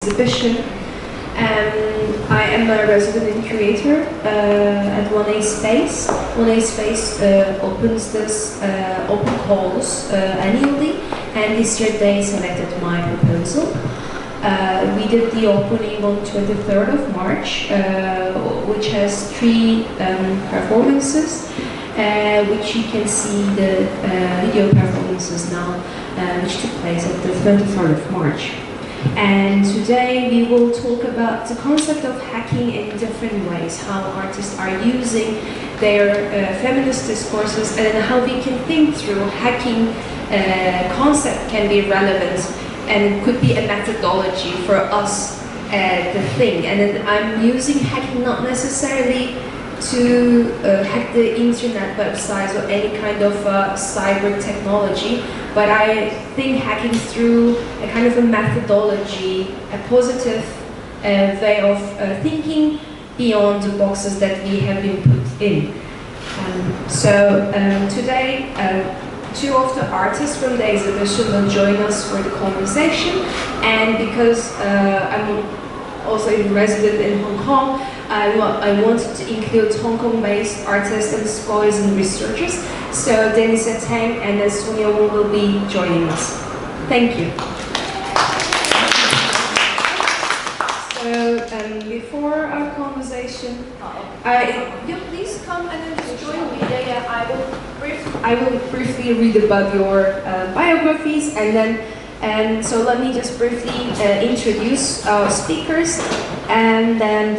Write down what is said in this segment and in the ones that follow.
exhibition. I am a resident and curator at 1A Space. 1A Space opens this open calls annually, and this year they selected my proposal. We did the opening on 23rd of March, which has 3 performances, which you can see the video performances now, which took place at the 23rd of March. And today we will talk about the concept of hacking in different ways, how artists are using their feminist discourses, and how we can think through hacking concept can be relevant and could be a methodology for us to think. And then I'm using hacking not necessarily to hack the internet websites or any kind of cyber technology, but I think hacking through a kind of a methodology, a positive way of thinking beyond the boxes that we have been put in. Today, 2 of the artists from the exhibition will join us for the conversation, and because I'm also a resident in Hong Kong, I wanted to include Hong Kong-based artists and scholars and researchers. So Denise Tang and Sonia Wong will be joining us. Thank you. So before our conversation, please come and then just join me. I will briefly read about your biographies, and then so let me just briefly introduce our speakers, and then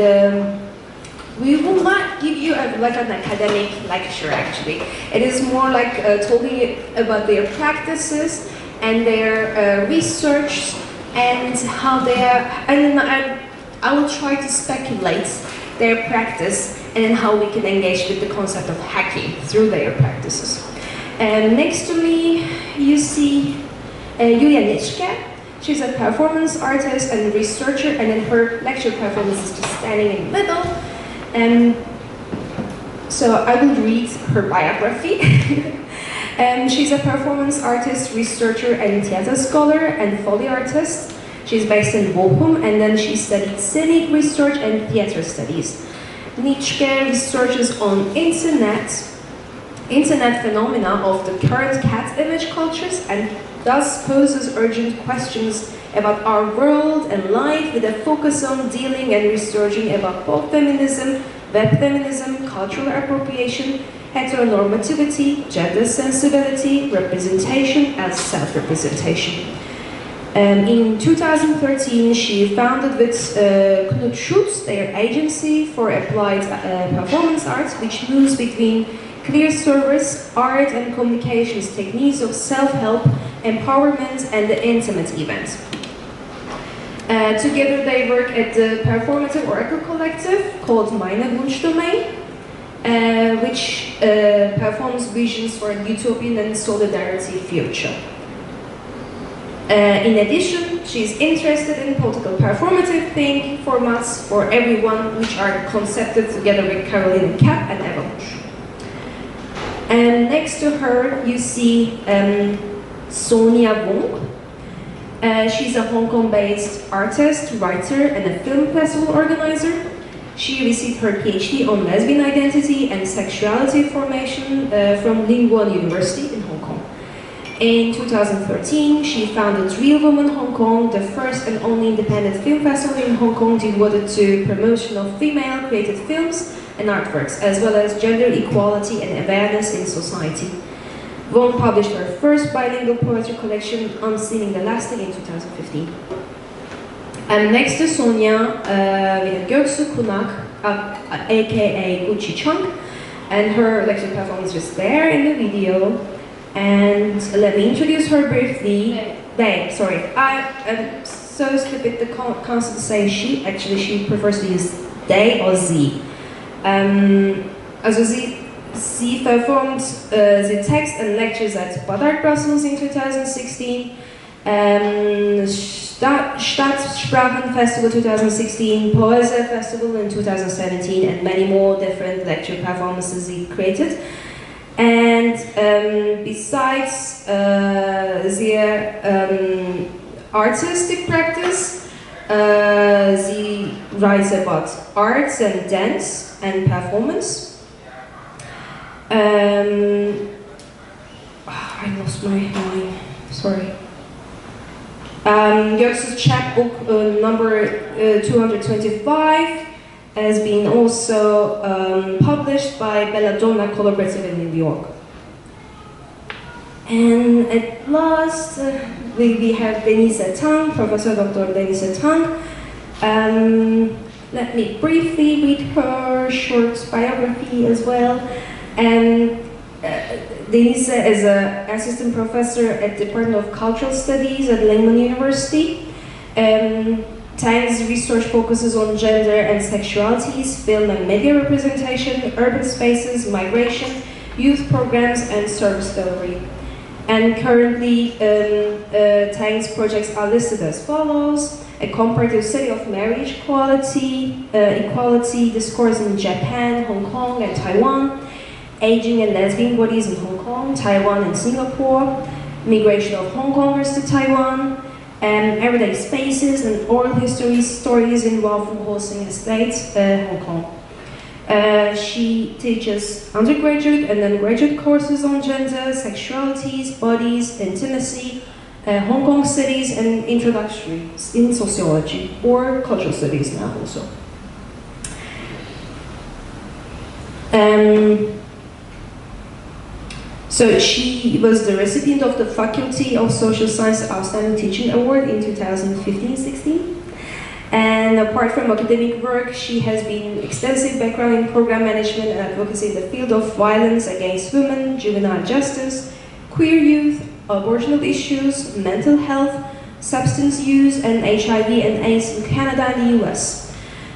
we will not give you like an academic lecture. Actually, it is more like talking about their practices and their research and how they are. And I will try to speculate their practice and then how we can engage with the concept of hacking through their practices. And next to me, you see Nitschke. She's a performance artist and researcher, and then her lecture performance is just standing in the middle. And so I will read her biography. She's a performance artist, researcher, and theater scholar and Foley artist. She's based in Bochum, and then she studied scenic research and theater studies. Nitschke researches on internet phenomena of the current cat image cultures, and thus poses urgent questions about our world and life, with a focus on dealing and researching about both feminism, web feminism, cultural appropriation, heteronormativity, gender sensibility, representation, and self-representation. In 2013, she founded with Knut Schutz their agency for applied performance arts, which moves between clear service, art, and communications techniques of self-help, empowerment, and the intimate event. Together they work at the performative oracle collective called Meine Wunschdomain, which performs visions for a utopian and solidarity future. In addition, she's interested in political performative thinking formats for everyone, which are concepted together with Caroline Kapp and Eva Busch. And next to her, you see Sonia Wong. She's a Hong Kong-based artist, writer, and a film festival organizer. She received her PhD on lesbian identity and sexuality formation from Lingnan University in Hong Kong. In 2013, she founded Real Woman Hong Kong, the first and only independent film festival in Hong Kong devoted to promotion of female created films and artworks, as well as gender equality and awareness in society. Wong published her first bilingual poetry collection, Unseen the Lasting, in 2015. And next to Sonia, we have Göksu Kunak, aka Tse-Shang, and her lecture performance was there in the video. And let me introduce her briefly. I'm so stupid to constantly say she. Actually, she prefers to use they or sie. Also sie performed the text and lectures at Bad Brussels in 2016, Stadtsprachen Festival 2016, Poesie Festival in 2017, and many more different lecture performances he created. And besides their artistic practice, She writes about arts and dance and performance. I lost my line, sorry. Göksu's chapbook number 225 has been also published by Belladonna Collaborative in New York. And at last, we have Denise Tang, Professor Dr. Denise Tang. Let me briefly read her short biography as well. Denise is an assistant professor at the Department of Cultural Studies at Lingnan University. Tang's research focuses on gender and sexualities, film and media representation, urban spaces, migration, youth programs, and service delivery. And currently, Tang's projects are listed as follows: a comparative study of marriage equality discourse in Japan, Hong Kong, and Taiwan, aging and lesbian bodies in Hong Kong, Taiwan, and Singapore, migration of Hong Kongers to Taiwan, and everyday spaces and oral history stories in Wong Estates, Hong Kong. She teaches undergraduate and then graduate courses on gender, sexualities, bodies, intimacy, Hong Kong studies, and introductories in sociology or cultural studies now also. So she was the recipient of the Faculty of Social Science Outstanding Teaching Award in 2015-16. And apart from academic work, she has been extensive background in program management and advocacy in the field of violence against women, juvenile justice, queer youth, abortion issues, mental health, substance use, and HIV and AIDS in Canada and the US.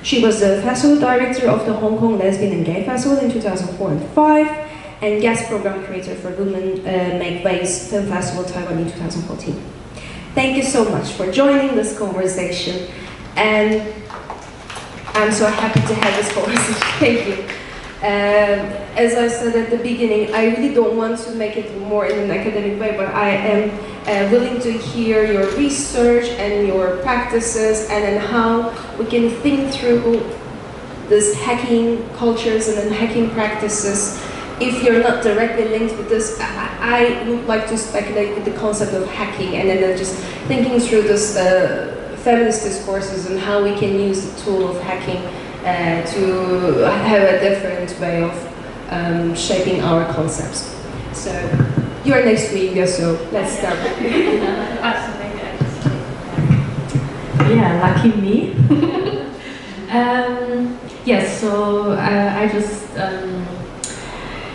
She was the festival director of the Hong Kong Lesbian and Gay Festival in 2004 and 2005, and guest program creator for Women Make Waves Film Festival Taiwan in 2014. Thank you so much for joining this conversation, and I'm so happy to have this conversation. Thank you. As I said at the beginning, I really don't want to make it more in an academic way, but I am willing to hear your research and your practices, and then how we can think through this hacking cultures and then hacking practices. If you're not directly linked with this, I would like to speculate with the concept of hacking, and then just thinking through this feminist discourses and how we can use the tool of hacking to have a different way of shaping our concepts. So you're next to me, so let's start. Yeah, lucky me. Yes, so I just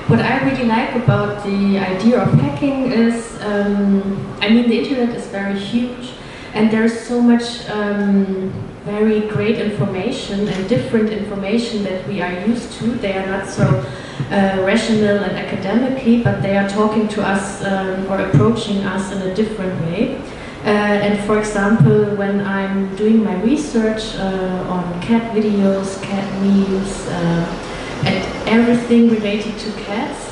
what I really like about the idea of hacking is, I mean, the internet is very huge, and there's so much very great information and different information that we are used to. They are not so rational and academically, but they are talking to us or approaching us in a different way. And for example, when I'm doing my research on cat videos, cat memes, and everything related to cats,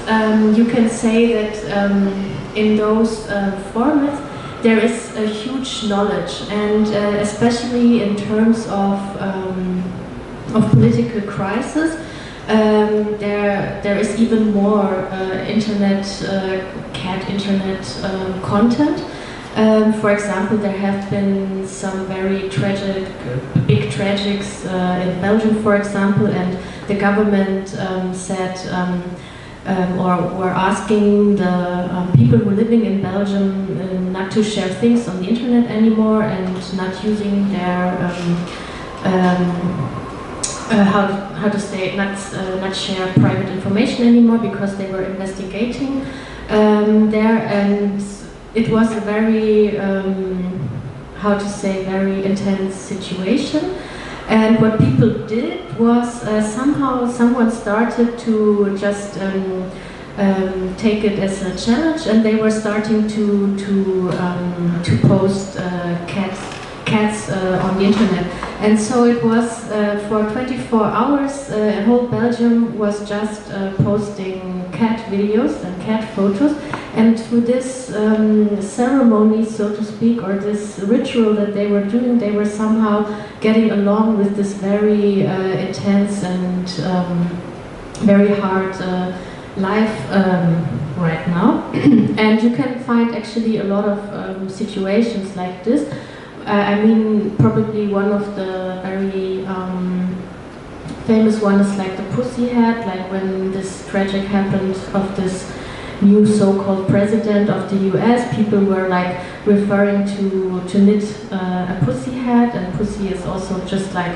you can say that in those formats there is a huge knowledge, and especially in terms of political crisis, there is even more cat internet content. For example, there have been some very tragic, big tragics in Belgium, for example, and the government said, or were asking the people who are living in Belgium not to share things on the internet anymore, and not using their how to say, not share private information anymore, because they were investigating there, and it was a very how to say, very intense situation. And what people did was somehow someone started to just take it as a challenge, and they were starting to post cats on the internet. And so it was for 24 hours, whole Belgium was just posting cat videos and cat photos, And through this ceremony, so to speak, or this ritual that they were doing, they were somehow getting along with this very intense and very hard life right now. And you can find actually a lot of situations like this. I mean, probably one of the very famous ones is like the pussy hat, like when this tragic happened of this new so-called president of the US, people were like referring to knit a pussy hat, and pussy is also just like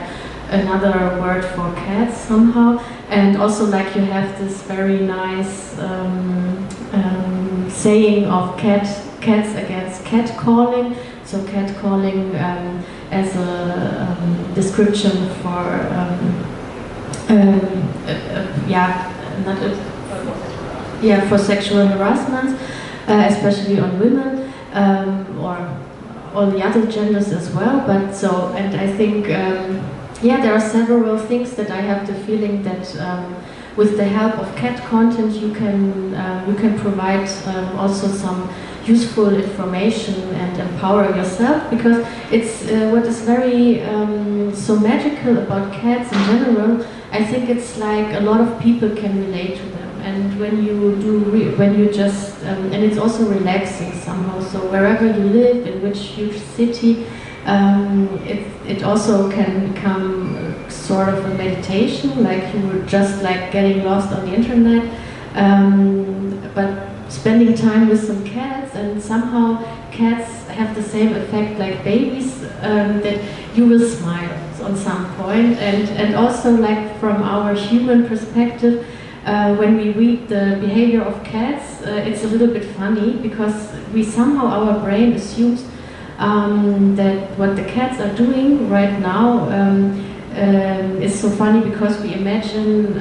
another word for cats somehow. And also like you have this very nice saying of cats against catcalling. So catcalling as a description for for sexual harassment, especially on women or all the other genders as well. But so, and I think there are several things that I have the feeling that with the help of cat content you can provide also some useful information and empower yourself, because it's what is very so magical about cats in general. I think it's like a lot of people can relate to them, and when you just and it's also relaxing somehow. So wherever you live, in which huge city, it also can become sort of a meditation, like you were just like getting lost on the internet, but spending time with some cats, and somehow cats have the same effect like babies, that you will smile on some point. And also like from our human perspective, when we read the behavior of cats, it's a little bit funny, because we somehow, our brain assumes that what the cats are doing right now is so funny, because we imagine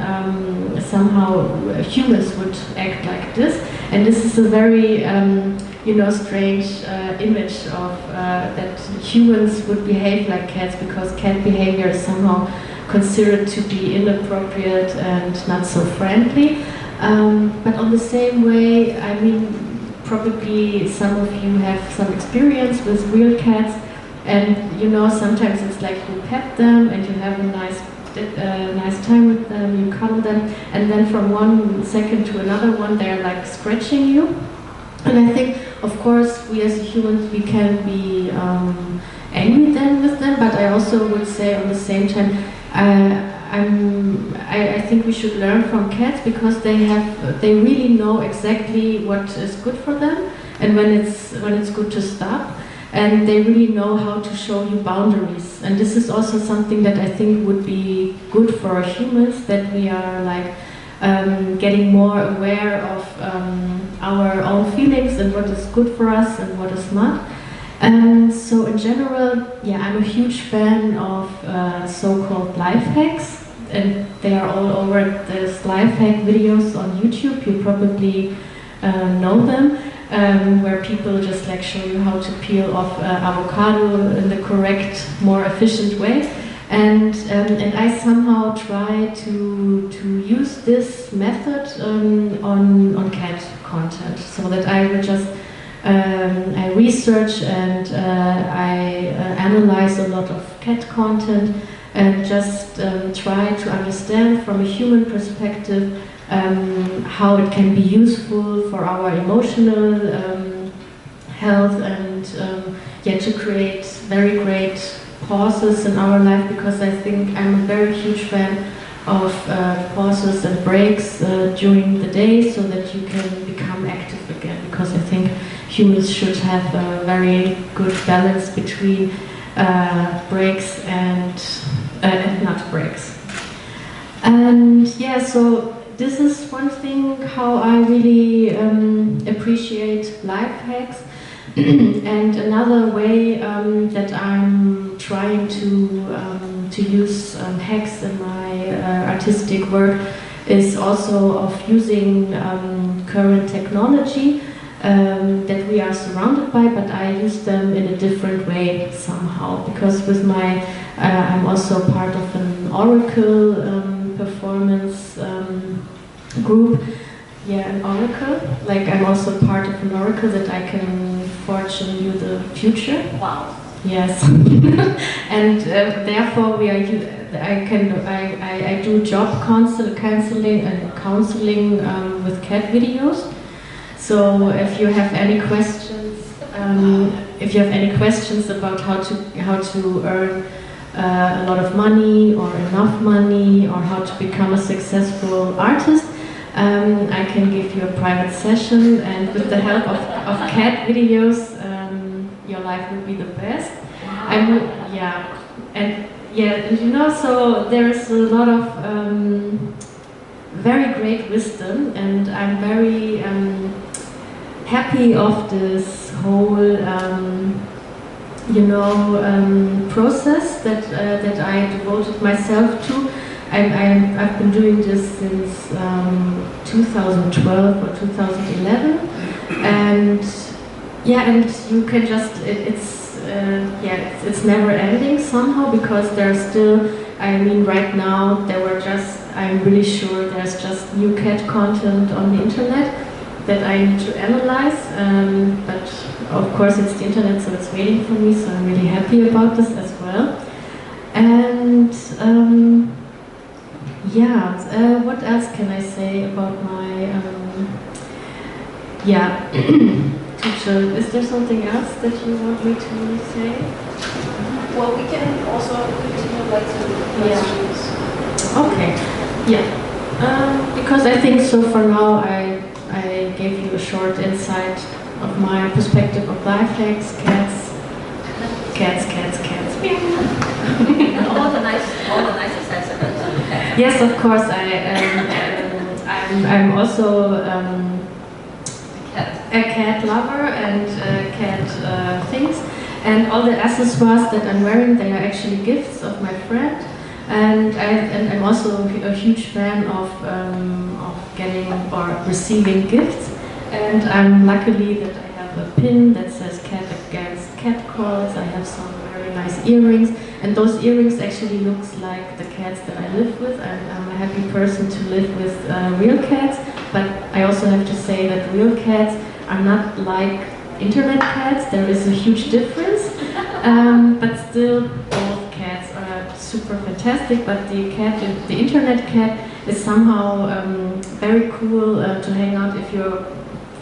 somehow humans would act like this, and this is a very strange image of that humans would behave like cats, because cat behavior is somehow considered to be inappropriate and not so friendly. But on the same way, I mean, probably some of you have some experience with real cats, and sometimes it's like you pet them and you have a nice time with them, you cuddle them, and then from one second to another one they're like scratching you. And I think, of course, we as humans, we can be angry then with them, but I also would say on the same time, I think we should learn from cats, because they really know exactly what is good for them and when it's good to stop, and they really know how to show you boundaries. And this is also something that I think would be good for humans, that we are like getting more aware of our own feelings and what is good for us and what is not. And so in general, I'm a huge fan of so-called life hacks, and they are all over. There's life hack videos on YouTube, you probably know them, where people just like show you how to peel off avocado in the correct, more efficient way. And I somehow try to use this method on cat content, so that I will just I research and I analyze a lot of cat content, and just try to understand from a human perspective how it can be useful for our emotional health, and to create very great pauses in our life, because I think I'm a very huge fan of pauses and breaks during the day, so that you can become active again, because I think humans should have a very good balance between breaks and not breaks. And so this is one thing how I really appreciate life hacks. And another way that I'm trying to use hacks in my artistic work is also of using current technology that we are surrounded by, but I use them in a different way somehow, because with my I'm also part of an oracle performance group, an oracle. Like I'm also part of an oracle that I can fortune you the future. Wow. Yes, and therefore I do job counseling with cat videos. So if you have any questions, about how to earn a lot of money or enough money, or how to become a successful artist, I can give you a private session, and with the help of cat videos, your life will be the best. So there's a lot of very great wisdom, and I'm very happy of this whole process that I devoted myself to. I've been doing this since 2012 or 2011, and you can just it's never ending somehow, because there's still, right now I'm really sure there's just new cat content on the internet that I need to analyze, but of course it's the internet, so it's waiting for me, so I'm really happy about this as well. And what else can I say about my teacher? Is there something else that you want me to say? Well, we can also continue to questions. Okay. Yeah. Because I think so for now I gave you a short insight of my perspective of life hacks, cats. all the nice assessments. Yes, of course. I'm also a cat lover and cat things, and all the accessoires that I'm wearing, they are actually gifts of my friend. And I'm also a huge fan of getting or receiving gifts. And I'm luckily that I have a pin that says "Cat Against Cat Calls." I have some very nice earrings, and those earrings actually looks like the cats that I live with. I'm a happy person to live with real cats, but I also have to say that real cats are not like internet cats. There is a huge difference, but still both cats are super fantastic. But the internet cat is somehow very cool to hang out if you're,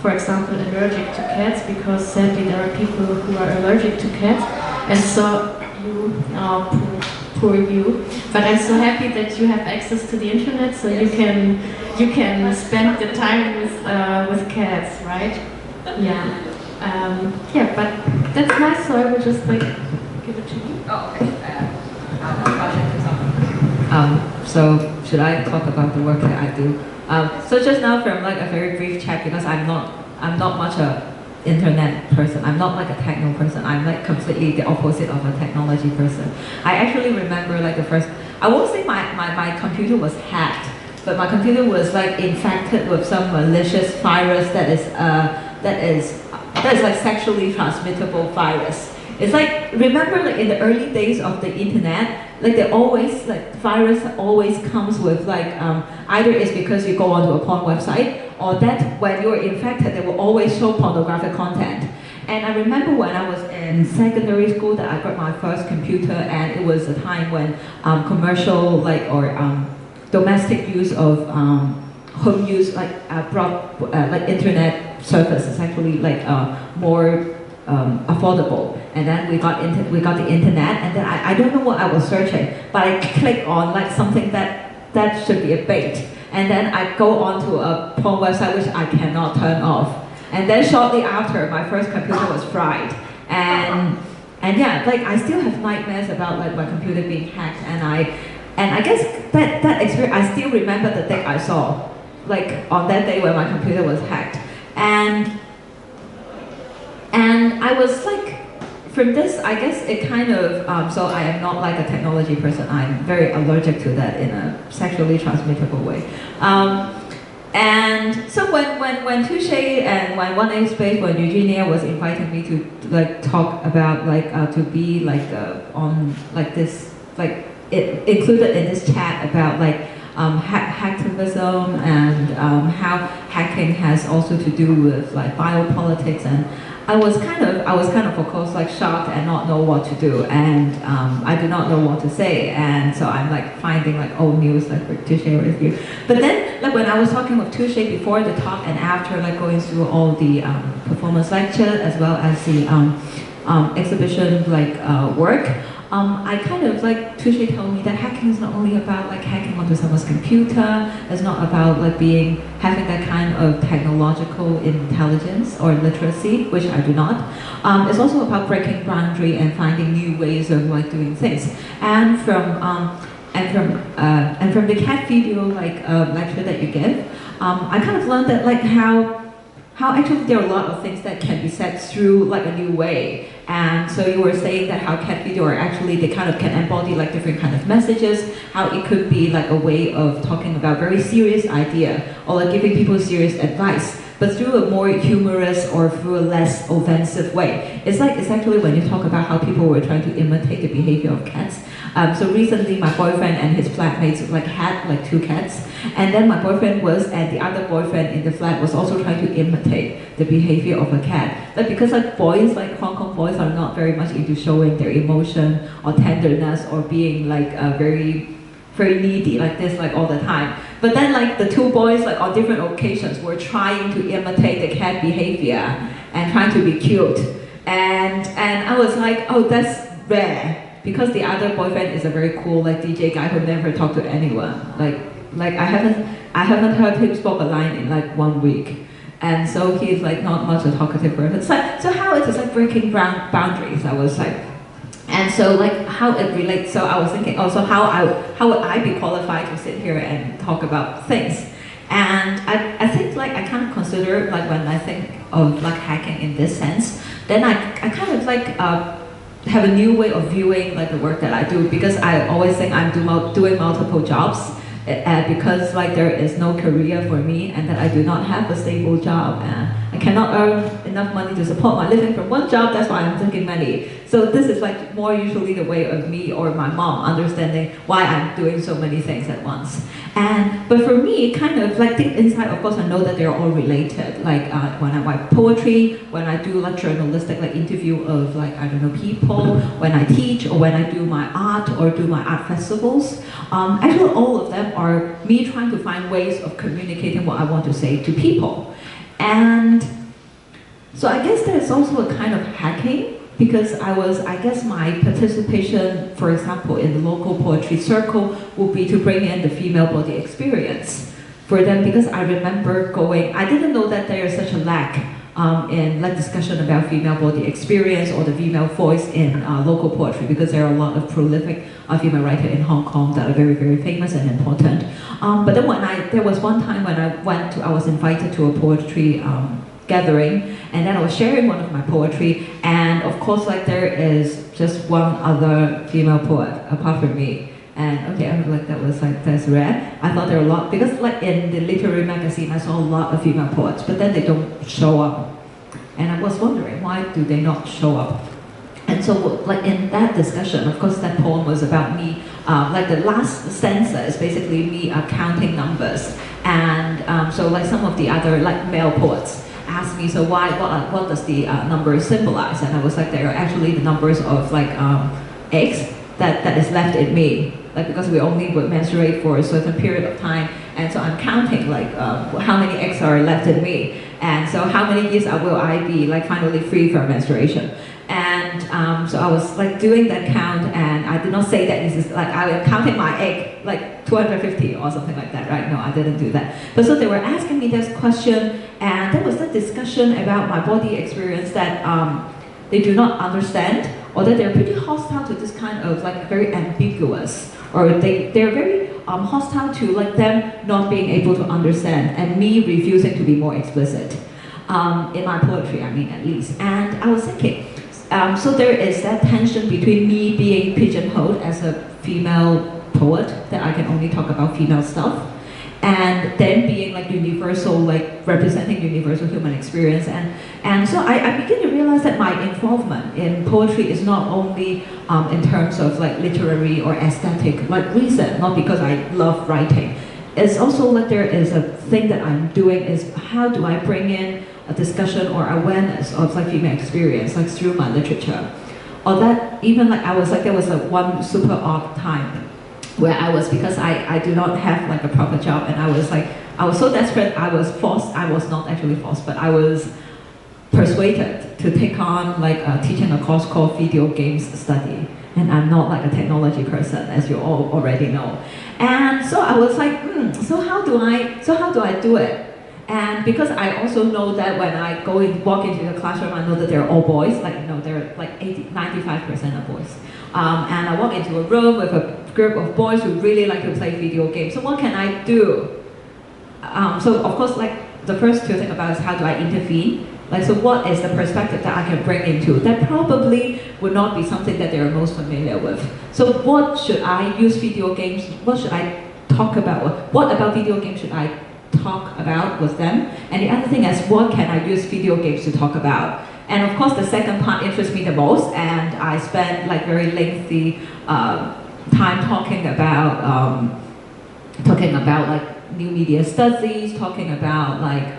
for example, allergic to cats, because sadly there are people who are allergic to cats, and so poor you. But I'm so happy that you have access to the internet, so you can spend the time with cats, right? But that's nice. So I would just give it to you. Oh, okay. So should I talk about the work that I do? So just now from a very brief chat, because I'm not much a internet person. I'm not a techno person. I'm completely the opposite of a technology person. I actually remember the first, I won't say my computer was hacked, but my computer was infected with some malicious virus that is sexually transmittable virus. It's remember in the early days of the internet, they always, virus always comes with either it's because you go onto a porn website, or that when you're infected, they will always show pornographic content. And I remember when I was in secondary school that I got my first computer, and it was a time when commercial domestic use of home use brought internet service is actually more affordable. And then we got the internet, and then I don't know what I was searching, but I clicked on something that should be a bait, and then I go onto a porn website which I cannot turn off. And then shortly after, my first computer was fried, and I still have nightmares about my computer being hacked, and I guess that experience, I still remember the day I saw, on that day when my computer was hacked, and I was from this, I guess it kind of, so I am not a technology person. I'm very allergic to that in a sexually transmittable way. And so when Tse-Shang and when 1A Space, when Eugenia was inviting me to talk about to be on this, it included in this chat about hacktivism and how hacking has also to do with like biopolitics, and I was kind of course like shocked and not know what to do, and I do not know what to say, and so I'm like finding like old news like to share with you. But then like when I was talking with Tse-Shang before the talk and after, like going through all the performance lecture as well as the exhibition like work, I kind of like Tse-Shang told me that hacking is not only about like hacking onto someone's computer. It's not about like having that kind of technological intelligence or literacy, which I do not. It's also about breaking boundary and finding new ways of like doing things. And from the cat video like lecture that you give, I kind of learned that like how actually there are a lot of things that can be said through like a new way. And so you were saying that how cat video are actually, they kind of can embody like different kind of messages, how it could be like a way of talking about very serious idea or like giving people serious advice, but through a more humorous or through a less offensive way. It's actually when you talk about how people were trying to imitate the behavior of cats. So recently my boyfriend and his flatmates like had like 2 cats, and then my boyfriend and the other boyfriend in the flat was also trying to imitate the behavior of a cat. Like because like boys, like Hong Kong boys are not very much into showing their emotion or tenderness or being like very needy like this like all the time. But then like the 2 boys like on different occasions were trying to imitate the cat behavior and trying to be cute. And I was like, oh, that's rare. Because the other boyfriend is a very cool like DJ guy who never talked to anyone. Like I haven't heard him spoke a line in like 1 week. And so he's like not much a talkative person. So how it is like breaking boundaries, I was like, and so like how it relates. So I was thinking also how would I be qualified to sit here and talk about things. And I think like I kind of consider like when I think of like hacking in this sense, then I kind of like have a new way of viewing like the work that I do, because I always think I'm doing multiple jobs because like there is no career for me and that I do not have a stable job and I cannot earn enough money to support my living from one job. That's why I'm thinking many. So this is like more usually the way of me or my mom understanding why I'm doing so many things at once. But for me, kind of like deep inside, of course, I know that they're all related. Like when I write poetry, when I do like journalistic like interview of like, I don't know, people, when I teach or when I do my art or do my art festivals, actually all of them are me trying to find ways of communicating what I want to say to people. And so I guess there's also a kind of hacking, because I guess my participation, for example, in the local poetry circle would be to bring in the female body experience for them, because I remember I didn't know that there is such a lack in like discussion about female body experience or the female voice in local poetry, because there are a lot of prolific female writers in Hong Kong that are very, very famous and important. But then there was one time when I was invited to a poetry gathering, and then I was sharing one of my poetry, and of course like there is just one other female poet apart from me. And okay, I was like, that's rare. I thought there were a lot, because like in the literary magazine I saw a lot of female poets, but then they don't show up. And I was wondering, why do they not show up? And so like in that discussion, of course that poem was about me, like the last stanza is basically me counting numbers. And so like some of the other like male poets asked me, so what does the number symbolize? And I was like, they are actually the numbers of like eggs that is left in me. Like because we only would menstruate for a certain period of time, and so I'm counting like how many eggs are left in me, and so how many years will I be like finally free from menstruation. And so I was like doing that count, and I did not say that this is like I am counting my egg like 250 or something like that, right? No, I didn't do that. But so they were asking me this question, and there was a discussion about my body experience that they do not understand, or that they're pretty hostile to this kind of like very ambiguous, or they're very hostile to like them not being able to understand, and me refusing to be more explicit in my poetry, I mean, at least. And I was thinking, so there is that tension between me being pigeonholed as a female poet, that I can only talk about female stuff, and then being like universal, like representing universal human experience. And so I begin to realize that my involvement in poetry is not only in terms of like literary or aesthetic like reason, not because I love writing. it's also like there is a thing that I'm doing is how do I bring in a discussion or awareness of like female experience like through my literature, or that even like I was like there was a one super odd time where I was, because I do not have like a proper job, and I was so desperate, I was not actually forced, but I was persuaded to take on like teaching a course called video games study. And I'm not like a technology person, as you all already know. And so I was like, so how do I do it? And because I also know that when I walk into the classroom, I know that they're all boys, like, you know, they're like 95% are boys. And I walk into a room with a group of boys who really like to play video games. So what can I do? So of course, like the first to think about is how do I intervene? Like, so what is the perspective that I can bring into that probably would not be something that they're most familiar with. So what should I use video games? What should I talk about? What about video games should I talk about with them? And the other thing is, what can I use video games to talk about? And of course, the second part interests me the most, and I spent like very lengthy time talking about like new media studies, talking about like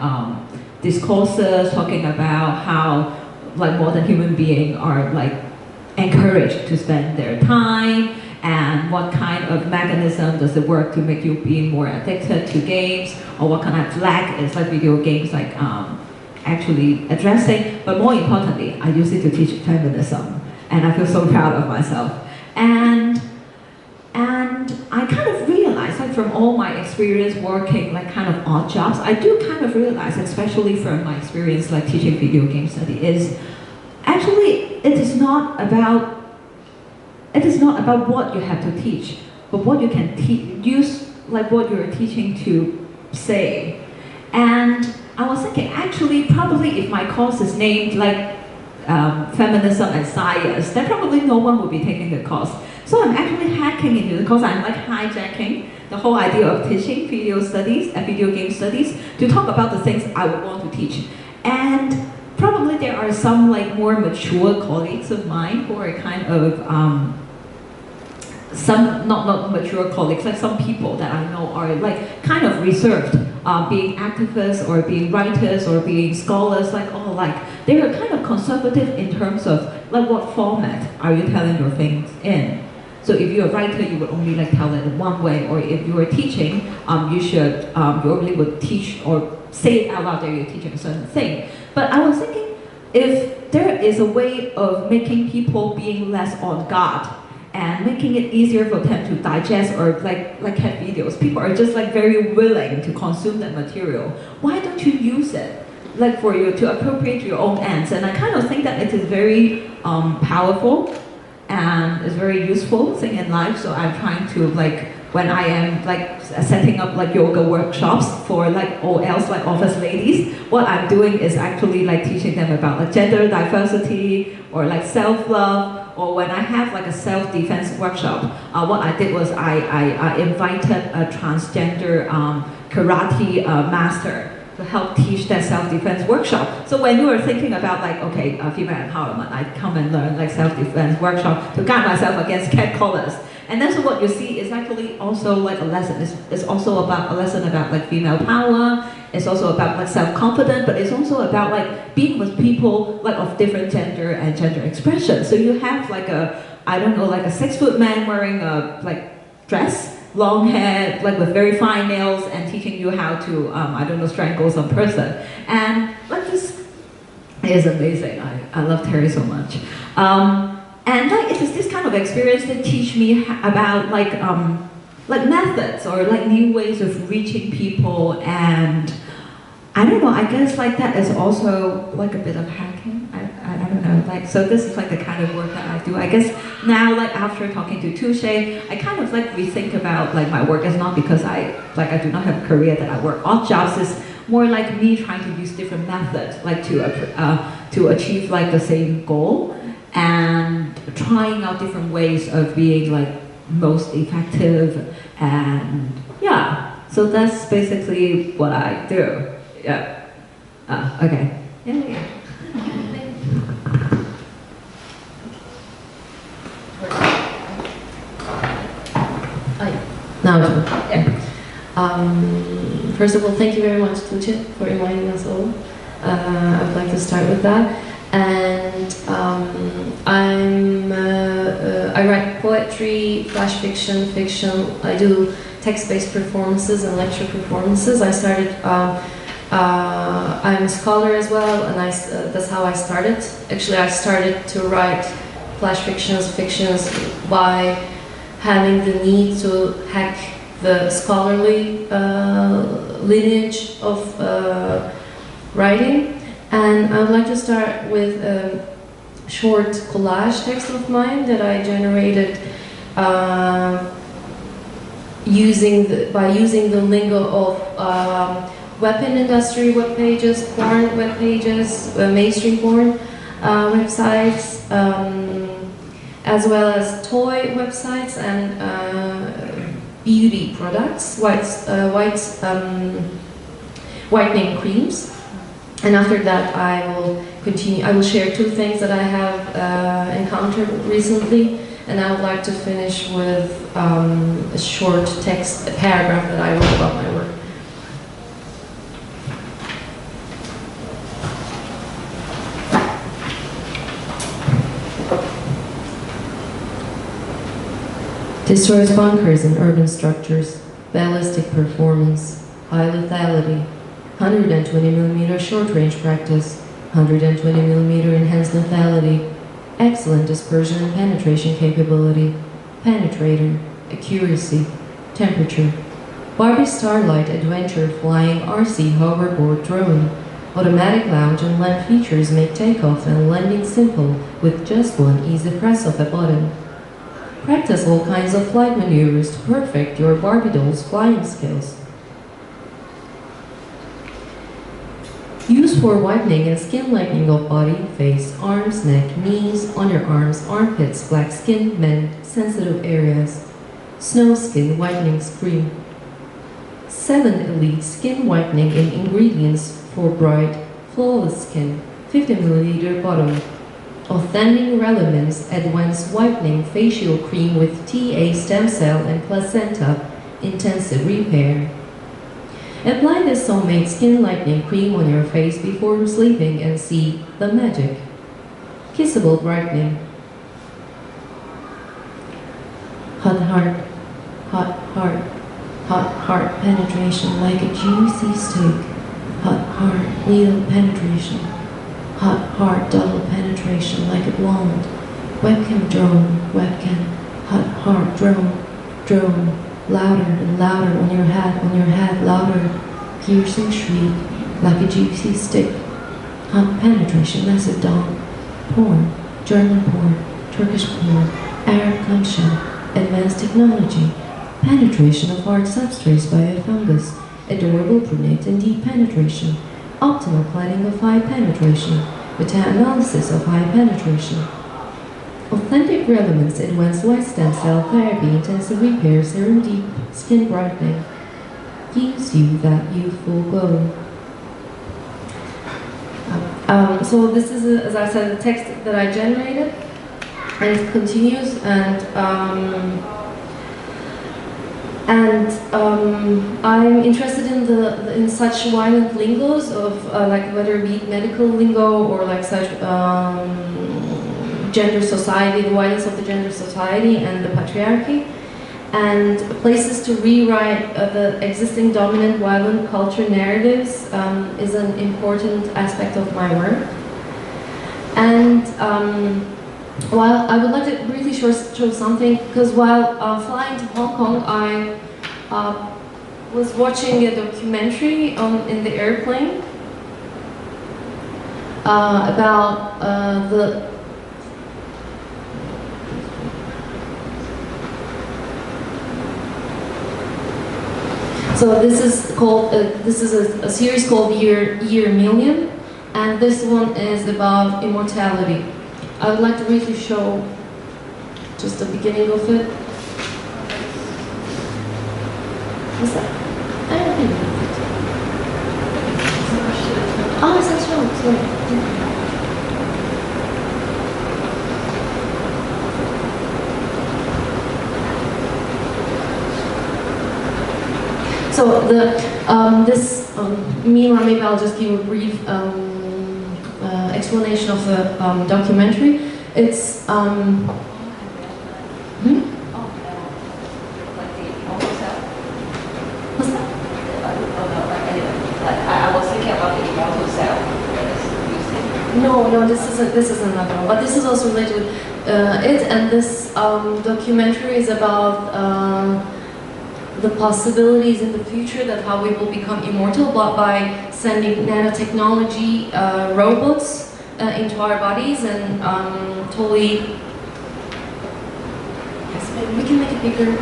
discourses, talking about how like modern human beings are like encouraged to spend their time, and what kind of mechanism does it work to make you be more addicted to games, or what kind of lack is like video games like actually addressing. But more importantly, I use it to teach feminism, and I feel so proud of myself. And I kind of realized, like from all my experience working like kind of odd jobs, I do kind of realize, especially from my experience like teaching video game study, is actually it is not about what you have to teach, but what you can use like what you're teaching to say. And I was thinking, actually, probably if my course is named like feminism and science, then probably no one would be taking the course. So I'm actually hacking into the course. I'm like hijacking the whole idea of teaching video studies and video game studies to talk about the things I would want to teach. And probably there are some like more mature colleagues of mine who are kind of some not mature colleagues, like some people that I know are like kind of reserved, being activists or being writers or being scholars, like all like they are kind of conservative in terms of like what format are you telling your things in. So if you're a writer, you would only like tell it in one way, or if you are teaching, you only would teach or say it out loud that you're teaching a certain thing. But I was thinking, if there is a way of making people being less on guard and making it easier for them to digest or like have videos, people are just like very willing to consume that material. Why don't you use it like for you to appropriate your own ends? And I kind of think that it is very powerful and it's very useful thing in life. So I'm trying to like, when I am like setting up like yoga workshops for like OLs, like office ladies, what I'm doing is actually like teaching them about like gender diversity or like self-love. Or when I have like a self-defense workshop, what I did was I invited a transgender karate master to help teach that self-defense workshop. So when you are thinking about like, okay, female empowerment, I come and learn like self-defense workshop to guard myself against catcallers. And that's what you see is actually also like a lesson. It's also about a lesson about like female power. It's also about like self-confidence, but it's also about like being with people like of different gender and gender expression. So you have like a, I don't know, like a 6-foot man wearing a like dress, long hair, like with very fine nails, and teaching you how to, I don't know, strangle some person. And like this is amazing. I love Terry so much. And like it is this kind of experience that teach me about like methods or like new ways of reaching people. And I don't know, I guess like that is also like a bit of hacking. I don't know, like, so this is like the kind of work that I do. I guess now, like after talking to Tse-Shang, I kind of like rethink about like my work. It's not because I do not have a career that I work odd jobs. It's more like me trying to use different methods, like to achieve like the same goal, and trying out different ways of being like most effective. And yeah, so that's basically what I do. Yeah. Okay. Yeah. Now, yeah. First of all, thank you very much, Tse, for inviting us all. I would like to start with that. And I write poetry, flash fiction, fiction. I do text-based performances and lecture performances. I started. I'm a scholar as well, and that's how I started. Actually, I started to write flash fictions by having the need to hack the scholarly lineage of writing. And I would like to start with a short collage text of mine that I generated using the lingo of weapon industry web pages, porn web pages, mainstream porn websites, as well as toy websites and beauty products, whitening creams. And after that, I will continue. I will share two things that I have encountered recently, and I would like to finish with a short text, a paragraph that I wrote about my work. Destroys bunkers and urban structures, ballistic performance, high lethality, 120mm short-range practice, 120mm enhanced lethality, excellent dispersion and penetration capability, penetrator, accuracy, temperature, Barbie Starlight Adventure Flying RC Hoverboard Drone, automatic lounge and land features make takeoff and landing simple with just one easy press of a button. Practice all kinds of flight maneuvers to perfect your Barbie doll's flying skills. Used for whitening and skin lightening of body, face, arms, neck, knees, underarms, armpits, black skin, men, sensitive areas. Snow skin whitening cream. 7 elite skin whitening and ingredients for bright, flawless skin. 50ml bottle. Authentic Relevance Advanced Whitening Facial Cream with TA Stem Cell and Placenta Intensive Repair. Apply this homemade skin lightening cream on your face before sleeping and see the magic. Kissable brightening. Hot heart, hot heart, hot heart penetration like a juicy steak. Hot heart needle penetration. Hot heart double penetration like a blonde. Webcam drone, webcam. Hot heart drone, drone. Louder and louder on your head, louder. Piercing shriek like a juicy stick. Hot penetration, massive dog. Porn, German porn, Turkish porn, Arab gunshot, advanced technology. Penetration of hard substrates by a fungus. Adorable brunette and deep penetration. Optimal planning of high penetration. Meta-analysis of high penetration. Authentic Relevance Advanced White Stem Cell Therapy Intensive Repair Serum Deep Skin Brightening. Gives you that youthful glow. So this is, as I said, the text that I generated, and it continues, and I'm interested in such violent lingos of like whether it be medical lingo or like such gender society, the violence of the gender society and the patriarchy, and places to rewrite the existing dominant violent culture narratives is an important aspect of my work. And while I would like to briefly show something, because while flying to Hong Kong, I was watching a documentary in the airplane about the So this is called this is a series called Year Million, and this one is about immortality. I would like to briefly show just the beginning of it. What's that? I don't think. Oh, it's that show. Sorry. So meanwhile, maybe I'll just give a brief explanation of the documentary. It's I was thinking about the immortal self. No, this is another one, but this is also related with it. And this documentary is about the possibilities in the future, that how we will become immortal, but by sending nanotechnology robots into our bodies and totally. Yes, maybe we can make it bigger.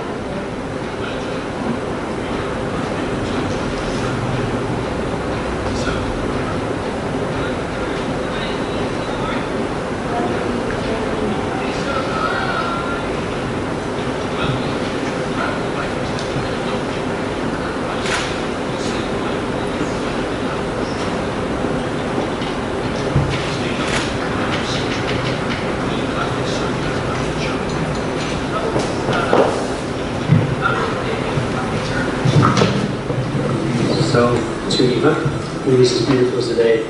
This is beautiful today.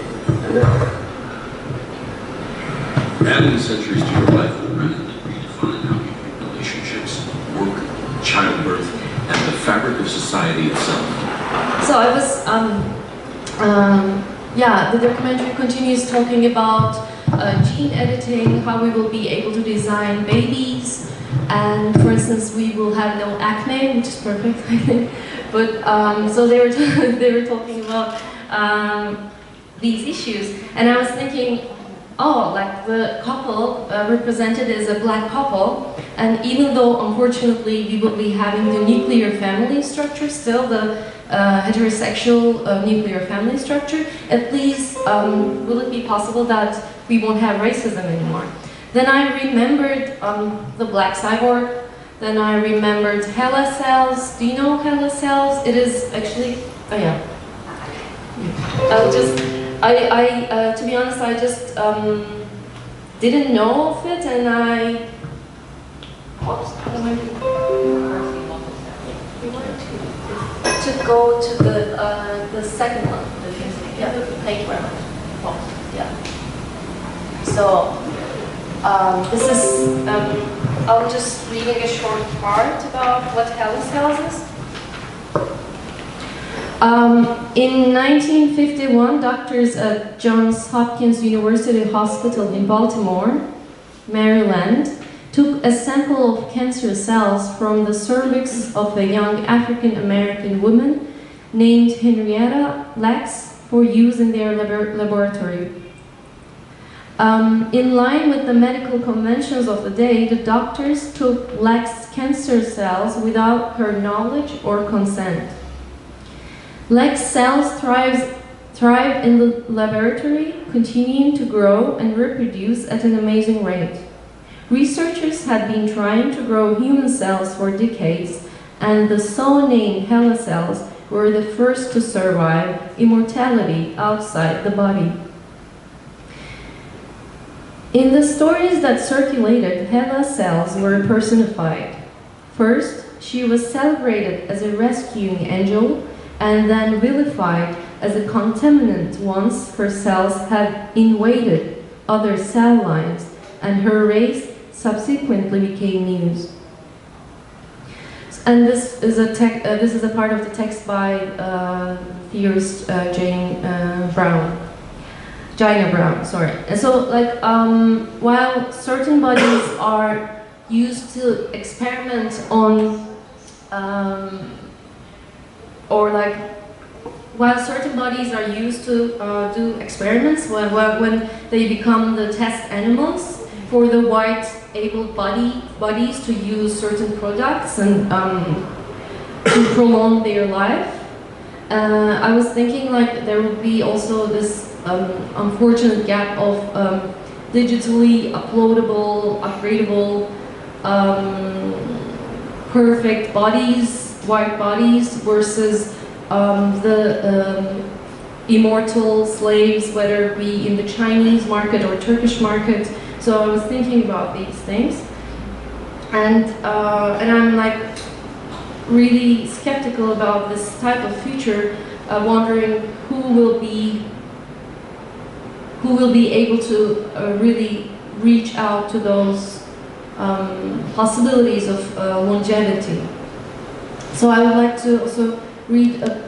Adding centuries to your life will radically redefine how you view relationships, work, childbirth, and the fabric of society itself. So I was, the documentary continues talking about gene editing, how we will be able to design babies, and for instance, we will have no acne, which is perfect, I think. But so they were talking about these issues, and I was thinking, oh, like the couple represented as a black couple, and even though unfortunately we will be having the nuclear family structure still, the heterosexual nuclear family structure, at least will it be possible that we won't have racism anymore? Then I remembered the black cyborg. Then I remembered HeLa cells. Do you know HeLa cells? It is actually, oh yeah. To be honest, I just didn't know of it, and I. Oops, we wanted to go to the second one. The playground. Yeah. So this is. I'm just reading a short part about what HeLa cells is. In 1951, doctors at Johns Hopkins University Hospital in Baltimore, Maryland, took a sample of cancer cells from the cervix of a young African-American woman named Henrietta Lacks for use in their laboratory. In line with the medical conventions of the day, the doctors took Lacks' cancer cells without her knowledge or consent. Lacks cells thrive in the laboratory, continuing to grow and reproduce at an amazing rate. Researchers had been trying to grow human cells for decades, and the so-named HeLa cells were the first to survive immortality outside the body. In the stories that circulated, HeLa cells were personified. First, she was celebrated as a rescuing angel, and then vilified as a contaminant once her cells had invaded other cell lines, and her race subsequently became news. And this is a part of the text by theorist Gina Brown. Sorry. And so, like, while certain bodies are used to experiment on, while certain bodies are used to do experiments, when they become the test animals for the white able bodies to use certain products and to prolong their life, I was thinking like there would be also this unfortunate gap of digitally uploadable, upgradable, perfect bodies, white bodies versus the immortal slaves, whether it be in the Chinese market or Turkish market. So I was thinking about these things, and I'm like, really skeptical about this type of future, wondering who will be able to really reach out to those possibilities of longevity. So I would like to also read a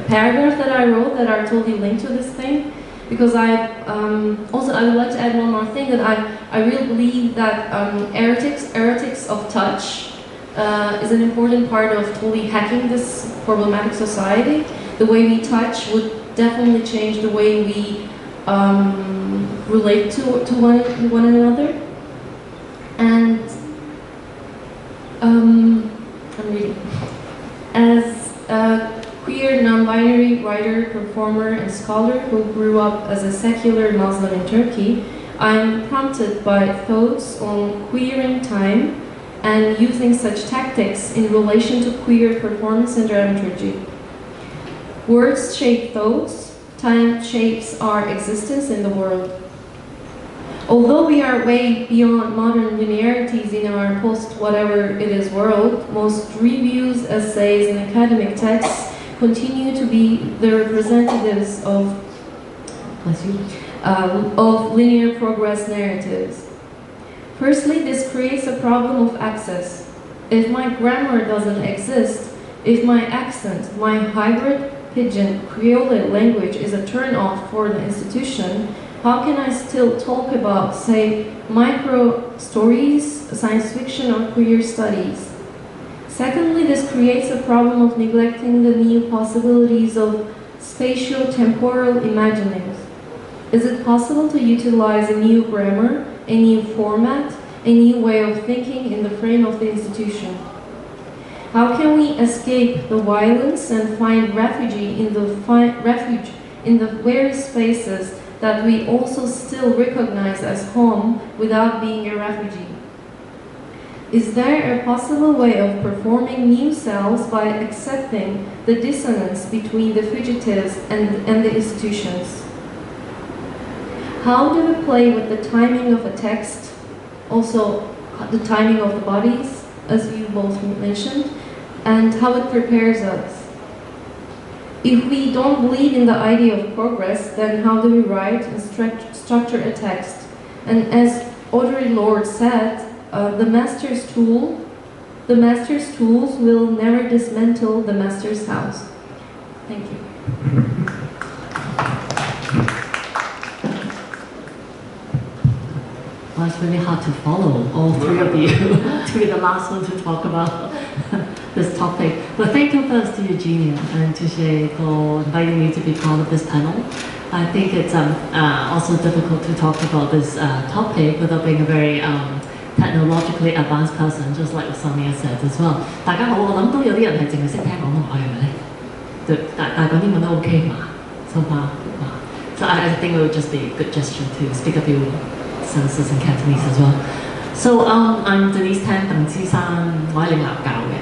paragraph that I wrote that are totally linked to this thing, because I would like to add one more thing, that I really believe that heretics of touch is an important part of totally hacking this problematic society. The way we touch would definitely change the way we relate to one another. And I'm reading. As a queer, non-binary writer, performer, and scholar who grew up as a secular Muslim in Turkey, I'm prompted by thoughts on queering time and using such tactics in relation to queer performance and dramaturgy. Words shape thoughts, time shapes our existence in the world. Although we are way beyond modern linearities in our post-whatever-it-is world, most reviews, essays, and academic texts continue to be the representatives of linear progress narratives. Firstly, this creates a problem of access. If my grammar doesn't exist, if my accent, my hybrid Pidgin Creole language is a turn-off for the institution, how can I still talk about, say, micro-stories, science fiction, or queer studies? Secondly, this creates a problem of neglecting the new possibilities of spatio-temporal imaginings. Is it possible to utilize a new grammar, a new format, a new way of thinking in the frame of the institution? How can we escape the violence and find refuge in the various spaces that we also still recognize as home without being a refugee? Is there a possible way of performing new selves by accepting the dissonance between the fugitives and the institutions? How do we play with the timing of a text, also the timing of the bodies, as you both mentioned, and how it prepares us? If we don't believe in the idea of progress, then how do we write and structure a text? And as Audre Lorde said, the master's tools will never dismantle the master's house. Thank you. Well, it's really hard to follow all three of you to be the last one to talk about this topic. But thank you first to Eugenia and to Tse for inviting me to be part of this panel. I think it's also difficult to talk about this topic without being a very technologically advanced person, just like Sonia said as well. 大家好，我諗到有啲人係淨係識聽廣東話嘅咪咧？大講英文都 OK 嘛？So far, so I think it would just be a good gesture to speak a few sentences in Cantonese as well. So I'm Denise Tang, Tse-Shang, 我喺嶺南教嘅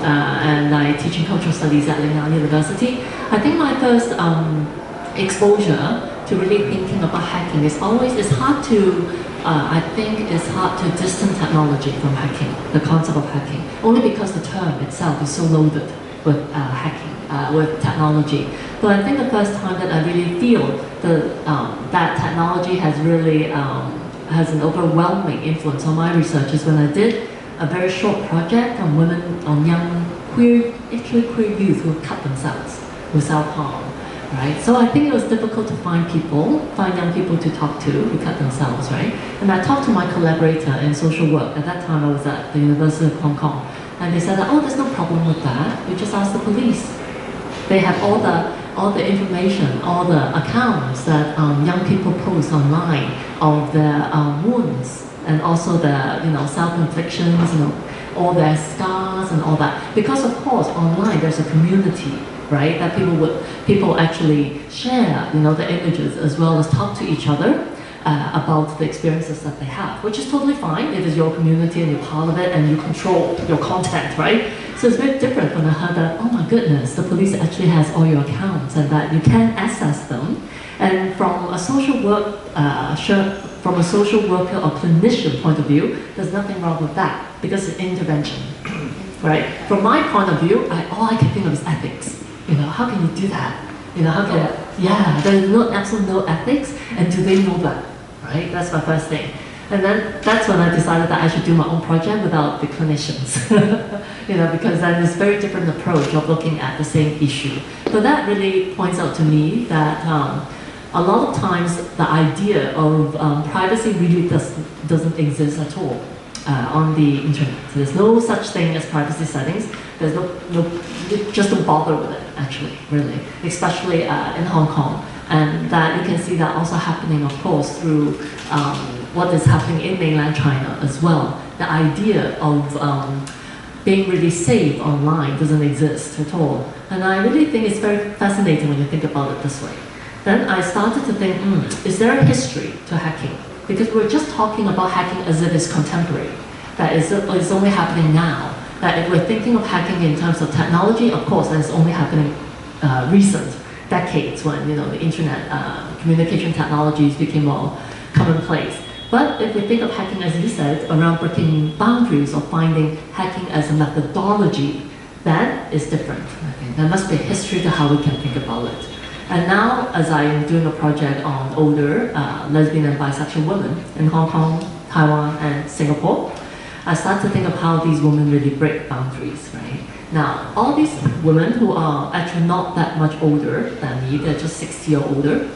and I teach in cultural studies at Lingnan University. I think my first exposure to really thinking about hacking is hard to. I think it's hard to distance technology from hacking, the concept of hacking, only because the term itself is so loaded with hacking, with technology. But I think the first time that I really feel that technology has really has an overwhelming influence on my research is when I did a very short project on women, on young queer youth who cut themselves, who self-harm. Right? So I think it was difficult to find young people to talk to who cut themselves, right? And I talked to my collaborator in social work. At that time I was at the University of Hong Kong. And they said, oh, there's no problem with that. We just ask the police. They have all the information, all the accounts that young people post online of their wounds and also their self-inflictions, all their scars and all that. Because of course online there's a community, right? That people actually share, the images as well as talk to each other about the experiences that they have, which is totally fine. It is your community and you're part of it and you control your content, right? So it's very different when I heard that, oh my goodness, the police actually has all your accounts and that you can access them. And from a social work from a social worker or clinician point of view, there's nothing wrong with that because it's intervention, right? From my point of view, all I can think of is ethics. You know, how can you do that? You know, how can, there's absolutely no ethics, and do they know that, right? That's my first thing. And then that's when I decided that I should do my own project without the clinicians, you know, because then it's a very different approach of looking at the same issue. But that really points out to me that a lot of times the idea of privacy really doesn't exist at all on the internet. So there's no such thing as privacy settings. There's just don't bother with it, actually, really, especially in Hong Kong. And that you can see that also happening, of course, through what is happening in mainland China as well. The idea of being really safe online doesn't exist at all. And I really think it's very fascinating when you think about it this way. Then I started to think, is there a history to hacking? Because we're just talking about hacking as if it's contemporary, that it's only happening now. That if we're thinking of hacking in terms of technology, of course, it's only happening recent decades when, you know, the internet communication technologies became more commonplace. But if we think of hacking, as you said, around breaking boundaries or finding hacking as a methodology, that is different. I think there must be a history to how we can think about it. And now, as I am doing a project on older lesbian and bisexual women in Hong Kong, Taiwan, and Singapore, I start to think of how these women really break boundaries, right? Now, all these women who are actually not that much older than me, they're just 60 or older,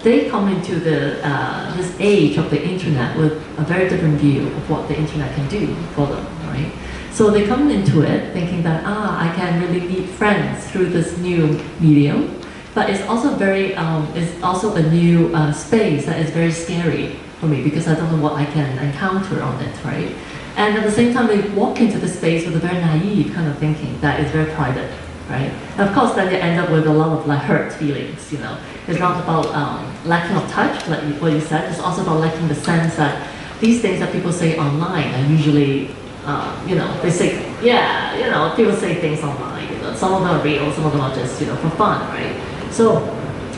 they come into this age of the internet with a very different view of what the internet can do for them, right? So they come into it thinking that, I can really meet friends through this new medium, but it's also it's also a new space that is very scary for me because I don't know what I can encounter on it, right? And at the same time, they walk into the space with a very naive kind of thinking that is very private, right? And of course, then they end up with a lot of like hurt feelings, you know. It's not about lacking of touch, like what you said. It's also about lacking the sense that these things that people say online are usually, you know, they say, you know, people say things online. You know, some of them are real, some of them are just, you know, for fun, right? So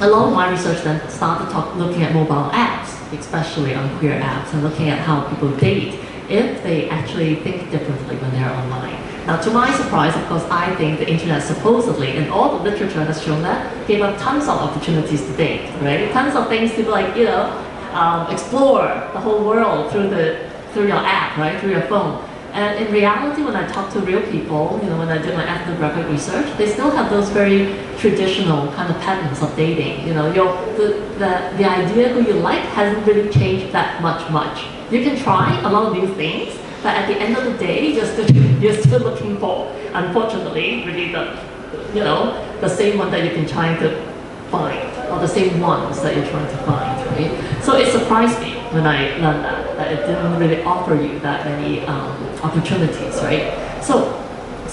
a lot of my research then started looking at mobile apps, especially on queer apps, and looking at how people date if they actually think differently when they're online. Now, to my surprise, of course, I think the internet supposedly, and all the literature has shown that, gave up tons of opportunities to date, right? Tons of things to like, you know, explore the whole world through your app, right? Through your phone. And in reality, when I talk to real people, you know, when I did my ethnographic research, they still have those very traditional kind of patterns of dating. You know, the idea who you like hasn't really changed that much. You can try a lot of new things, but at the end of the day, you're still looking for, unfortunately, really the same one that you've been trying to find, or the same ones that you're trying to find, right? So it surprised me when I learned that it didn't really offer you that many opportunities, right? So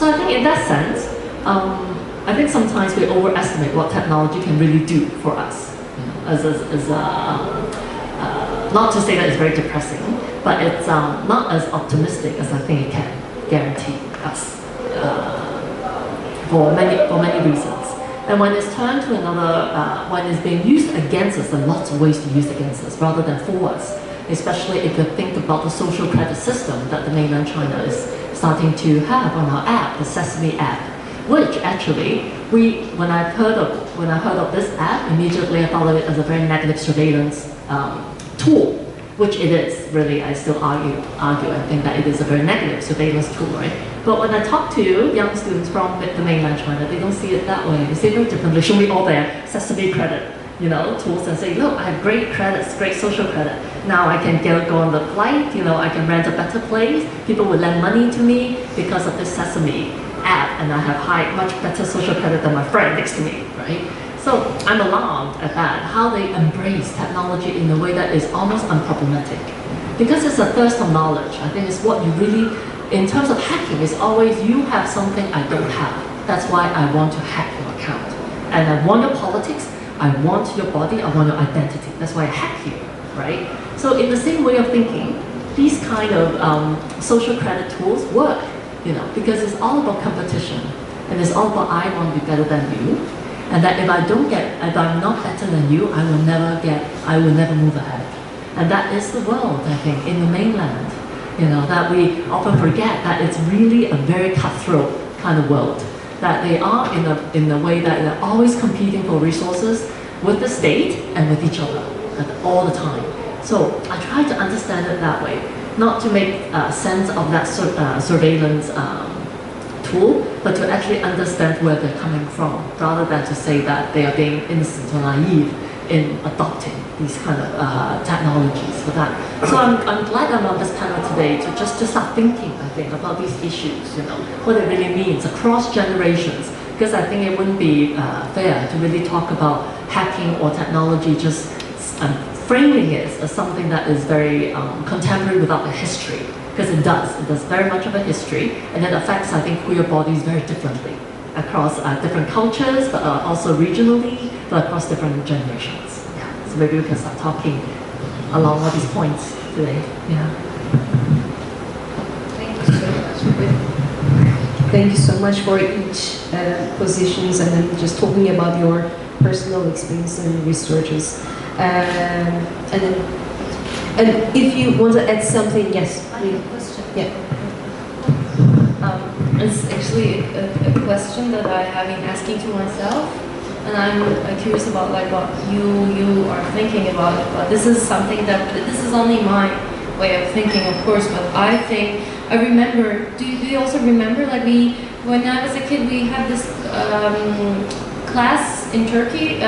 I think in that sense, I think sometimes we overestimate what technology can really do for us, you know, not to say that it's very depressing, but it's not as optimistic as I think it can guarantee us for many reasons. And when it's turned to another, when it's being used against us, there are lots of ways to use against us rather than for us, especially if you think about the social credit system that the mainland China is starting to have on our app, the Sesame app, which actually, when I heard of this app, immediately I thought of it as a very negative surveillance tool, which it is, really. I still argue and think that it is a very negative surveillance tool, right? But when I talk to young students from the mainland China, they don't see it that way. They see it very differently. Show me all their Sesame credit, you know, tools and say, look, I have great credits, great social credit. Now I can go on the flight, you know, I can rent a better place. People will lend money to me because of this Sesame app, and I have much better social credit than my friend next to me, right? So I'm alarmed at that, how they embrace technology in a way that is almost unproblematic. Because it's a thirst of knowledge. I think it's what you really, in terms of hacking, it's always you have something I don't have. That's why I want to hack your account. And I want your politics, I want your body, I want your identity. That's why I hack you, right? So in the same way of thinking, these kind of social credit tools work, you know, because it's all about competition. And it's all about I want to be better than you. And that if I'm not better than you, I will never move ahead. And that is the world, I think, in the mainland. You know, that we often forget that it's really a very cutthroat kind of world. That they are in a way that they're always competing for resources with the state and with each other all the time. So I try to understand it that way, not to make sense of that surveillance tool, but to actually understand where they're coming from, rather than to say that they are being innocent or naive in adopting these kind of technologies for that. So I'm glad I'm on this panel today to just to start thinking, I think, about these issues, you know, what it really means across generations, because I think it wouldn't be fair to really talk about hacking or technology just framing it as something that is very contemporary without a history, because it does very much of a history, and it affects, I think, queer bodies very differently across different cultures, but also regionally, but across different generations. Yeah. So maybe we can start talking along all these points today. Yeah. Thank you so much. Thank you so much for each positions, and then just talking about your personal experience and researches. And if you want to add something, yes. I have a question. Yeah. It's actually a question that I have been asking to myself, and I'm curious about like what you are thinking about it. But this is something that this is only my way of thinking, of course. But I remember. Do you also remember like when I was a kid, we had this class in Turkey,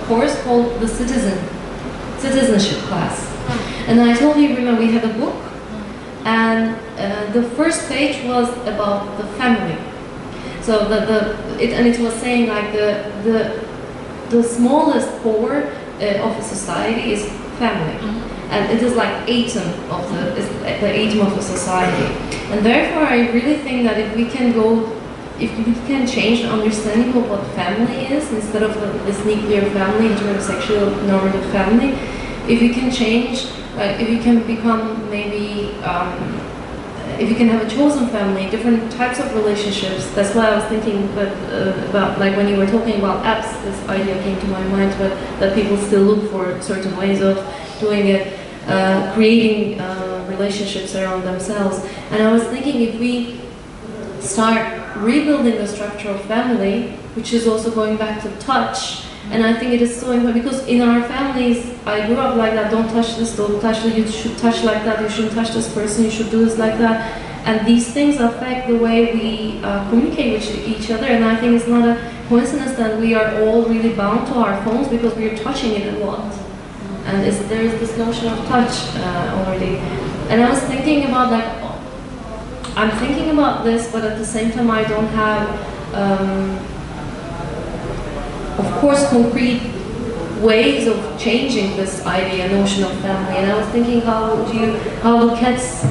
course called the citizenship class, and I totally remember we had a book. And the first page was about the family. So it was saying like the smallest core of a society is family, and it is like the atom of the society. And therefore, I really think that if we can change the understanding of what family is, instead of this nuclear family, heterosexual normative family, if we can change. If you can become maybe, if you can have a chosen family, different types of relationships. That's why I was thinking about like when you were talking about apps, this idea came to my mind, but that people still look for certain ways of doing it, creating relationships around themselves. And I was thinking if we start rebuilding the structure of family, which is also going back to touch. And I think it is so important because in our families, I grew up like that, don't touch this, don't touch that, you should touch like that, you shouldn't touch this person, you should do this like that. And these things affect the way we communicate with each other. And I think it's not a coincidence that we are all really bound to our phones because we are touching it a lot. And there is this notion of touch already. And I was thinking about like, I'm thinking about this, but at the same time I don't have, of course, concrete ways of changing this idea, notion of family. And I was thinking, how do cats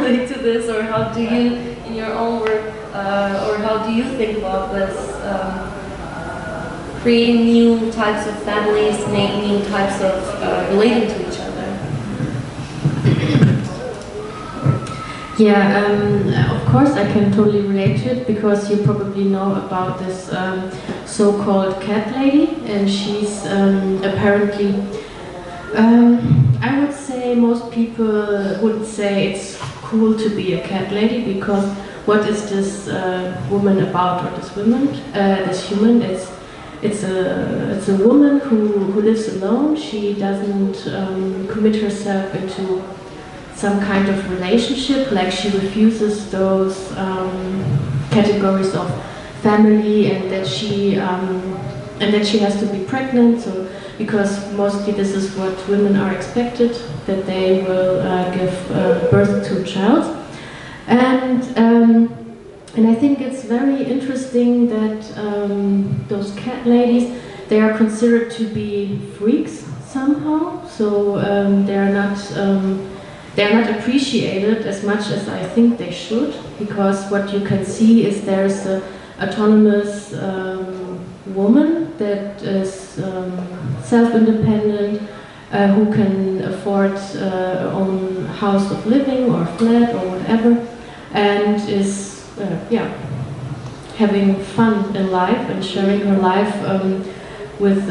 relate to this, or how do you, in your own work, or how do you think about this, creating new types of families, new types of relating to each other? Yeah, of course I can totally relate to it because you probably know about this so-called cat lady, and she's apparently, I would say most people would say it's cool to be a cat lady because what is this woman about, or this human? It's a woman who lives alone. She doesn't commit herself into some kind of relationship, like she refuses those categories of family, and that she has to be pregnant. So because mostly this is what women are expected, that they will give birth to a child, and I think it's very interesting that those cat ladies, they are considered to be freaks somehow. So they are not appreciated as much as I think they should, because what you can see is there's an autonomous woman that is self-independent, who can afford her own house of living or flat or whatever, and is having fun in life and sharing her life with,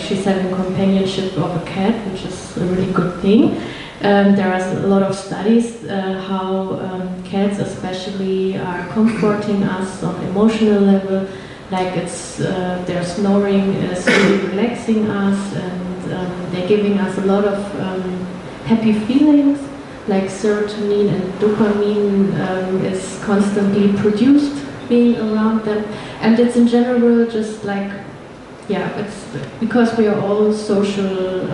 she's having companionship of a cat, which is a really good thing. There are a lot of studies how cats especially are comforting us on emotional level, like their snoring is really relaxing us, and they're giving us a lot of happy feelings, like serotonin and dopamine is constantly produced being around them, and it's in general just like, it's because we are all social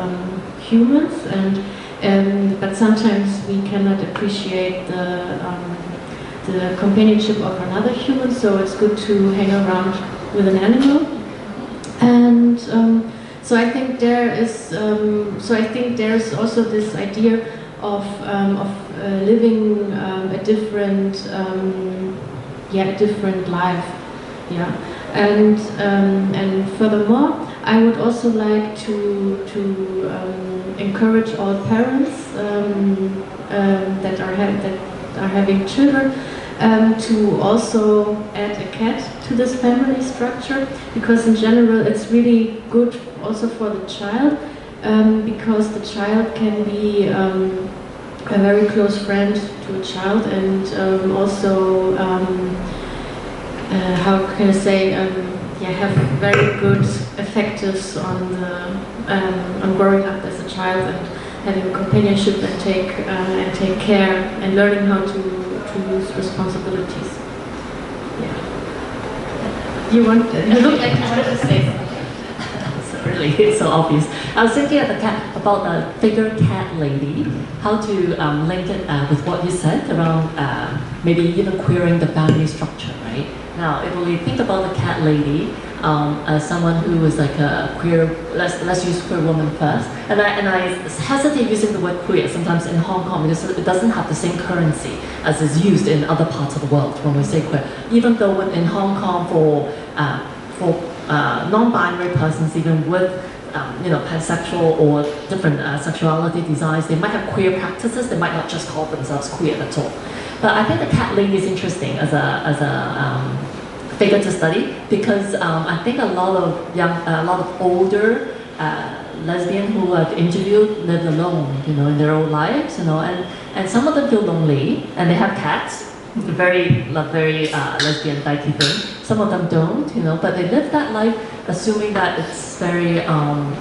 humans, but sometimes we cannot appreciate the companionship of another human, so it's good to hang around with an animal. And so I think there's also this idea of living a different life, and furthermore, I would also like to encourage all parents that are having children to also add a cat to this family structure, because in general it's really good also for the child, because the child can be a very close friend to a child, and also how can I say, have very good effectives on growing up as a child and having companionship and take care and learning how to use responsibilities. You look like you wanted to say something. Really, it's so obvious. I was thinking about the figure cat lady, how to link it with what you said around maybe even queering the family structure, right? Now, if we think about the cat lady as someone who is like a queer, let's use queer woman first, and I hesitate using the word queer sometimes in Hong Kong because it doesn't have the same currency as is used in other parts of the world when we say queer. Even though in Hong Kong for non-binary persons, even with pansexual or different sexuality designs, they might have queer practices. They might not just call themselves queer at all. But I think the cat lady is interesting as a figure to study, because I think a lot of older lesbians who I've interviewed live alone, in their own lives, and some of them feel lonely and they have cats. Very lesbian type thing. Some of them don't, but they live that life assuming that it's very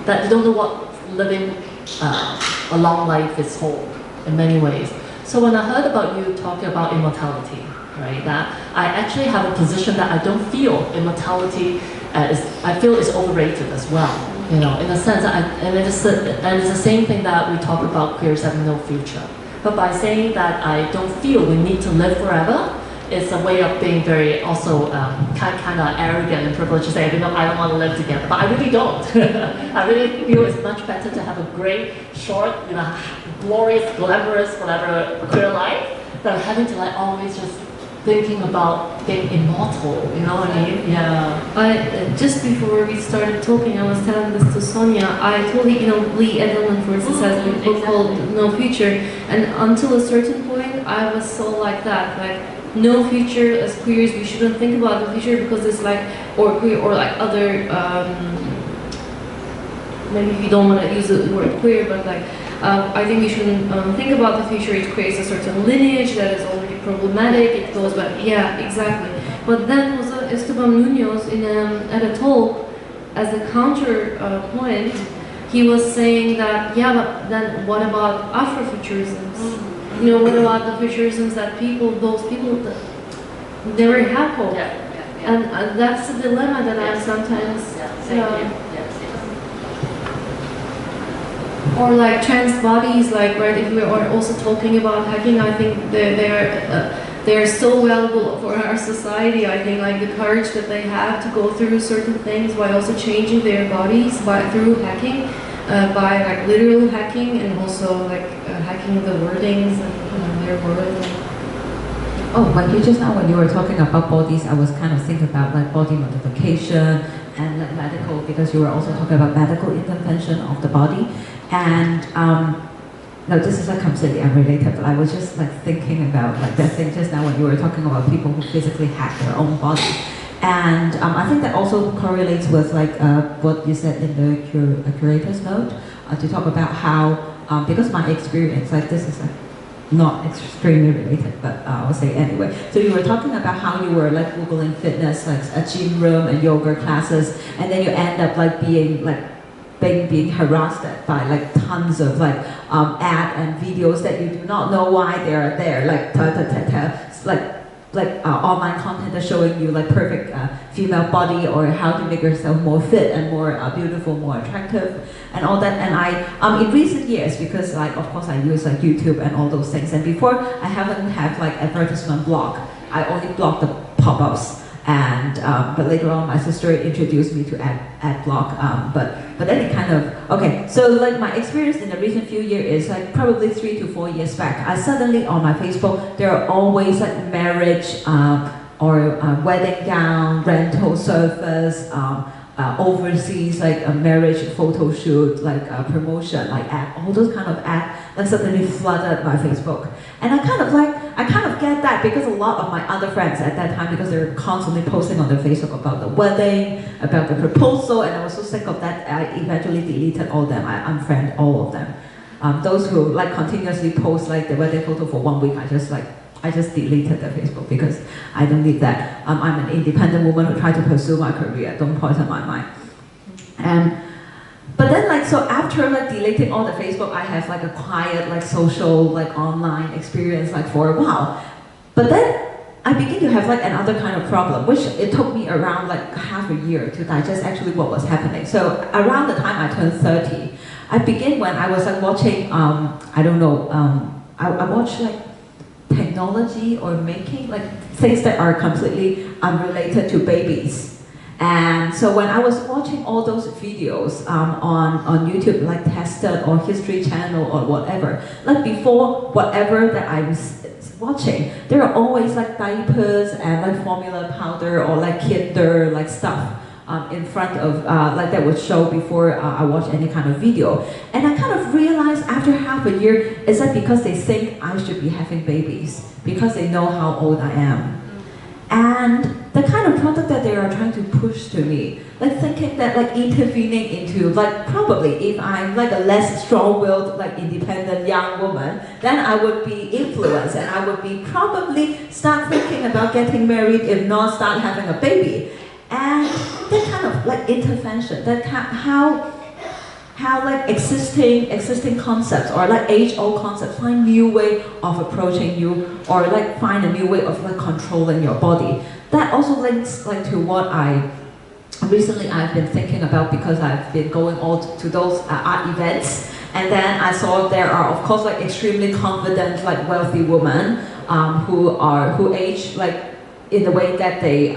that they don't know what living a long life is whole in many ways. So when I heard about you talking about immortality, right, that I actually have a position that I don't feel immortality I feel is overrated as well, in a sense, and it's the same thing that we talk about queers having no future. But by saying that I don't feel we need to live forever, it's a way of being very also kind of arrogant and privileged to say, I don't want to live together. But I really don't. I really feel it's much better to have a great, short, glorious, glamorous, whatever queer life than having to always just thinking about being immortal. You know what I mean? Yeah. Just before we started talking, I was telling this to Sonia. I told you, Lee Edelman, for instance, has a book called No Future, and until a certain point, I was so like that, no future. As queers, we shouldn't think about the future because it's or queer or other. Maybe we don't want to use the word queer, but I think we shouldn't think about the future. It creates a certain lineage that is already problematic. It goes back, exactly. But then Esteban Munoz at a talk, as a counterpoint, he was saying that but then what about Afrofuturisms? What about the futurisms that those people that never have hope? And that's the dilemma that I sometimes. Or trans bodies, right? If we are also talking about hacking, I think they're so valuable for our society. I think the courage that they have to go through certain things by also changing their bodies through hacking, by literal hacking, and also hacking the wordings and their words. Oh, but when you were talking about bodies, I was kind of thinking about body modification and medical, because you were also talking about medical intervention of the body. And no, this is completely unrelated, but I was just thinking about that thing just now when you were talking about people who physically hack their own body. And I think that also correlates with like what you said in the curator's note, to talk about how, because my experience, like this is not extremely related, but I'll say anyway. So you were talking about how you were like Googling fitness, like a gym room and yoga classes, and then you end up like being harassed by like tons of like ad and videos that you do not know why they are there, like online content that's showing you like perfect female body or how to make yourself more fit and more beautiful, more attractive, and all that. And I, in recent years, because like of course I use like YouTube and all those things, and before I haven't had like advertisement block. I only block the pop-ups. And but later on, my sister introduced me to ad block. But then it kind of okay. So like my experience in the recent few years is like probably 3 to 4 years back. I suddenly on my Facebook there are always like marriage or wedding gown rental service, overseas like a marriage photo shoot, like promotion, like ad, all those kind of ad like suddenly flooded my Facebook. And I kind of get that because a lot of my other friends at that time, because they're constantly posting on their Facebook about the wedding, about the proposal, and I was so sick of that, I eventually deleted all of them. I unfriended all of them. Those who like continuously post like the wedding photo for 1 week, I just deleted their Facebook because I don't need that. I'm an independent woman who tried to pursue my career. Don't poison my mind. But then like, so after like deleting all the Facebook, I have like a quiet like social like online experience like for a while. But then I begin to have like another kind of problem, which it took me around like half a year to digest actually what was happening. So around the time I turned 30, I began when I was like watching, I don't know, I watched like technology or making like things that are completely unrelated to babies. And so when I was watching all those videos on YouTube, like Tested or History Channel or whatever, like before whatever that I was watching, there are always like diapers and like formula powder or like Kinder like stuff in front of like that would show before I watch any kind of video. And I kind of realized after half a year, is that because they think I should be having babies because they know how old I am. And the kind of product that they are trying to push to me, like thinking that like intervening into like probably if I'm like a less strong-willed like independent young woman, then I would be influenced and I would be probably start thinking about getting married, if not start having a baby. And that kind of like intervention, that how like existing concepts or like age-old concepts find new way of approaching you, or like find a new way of like controlling your body. That also links like to what I've been thinking about, because I've been going all to those art events, and then I saw there are of course like extremely confident like wealthy women who age like in the way that they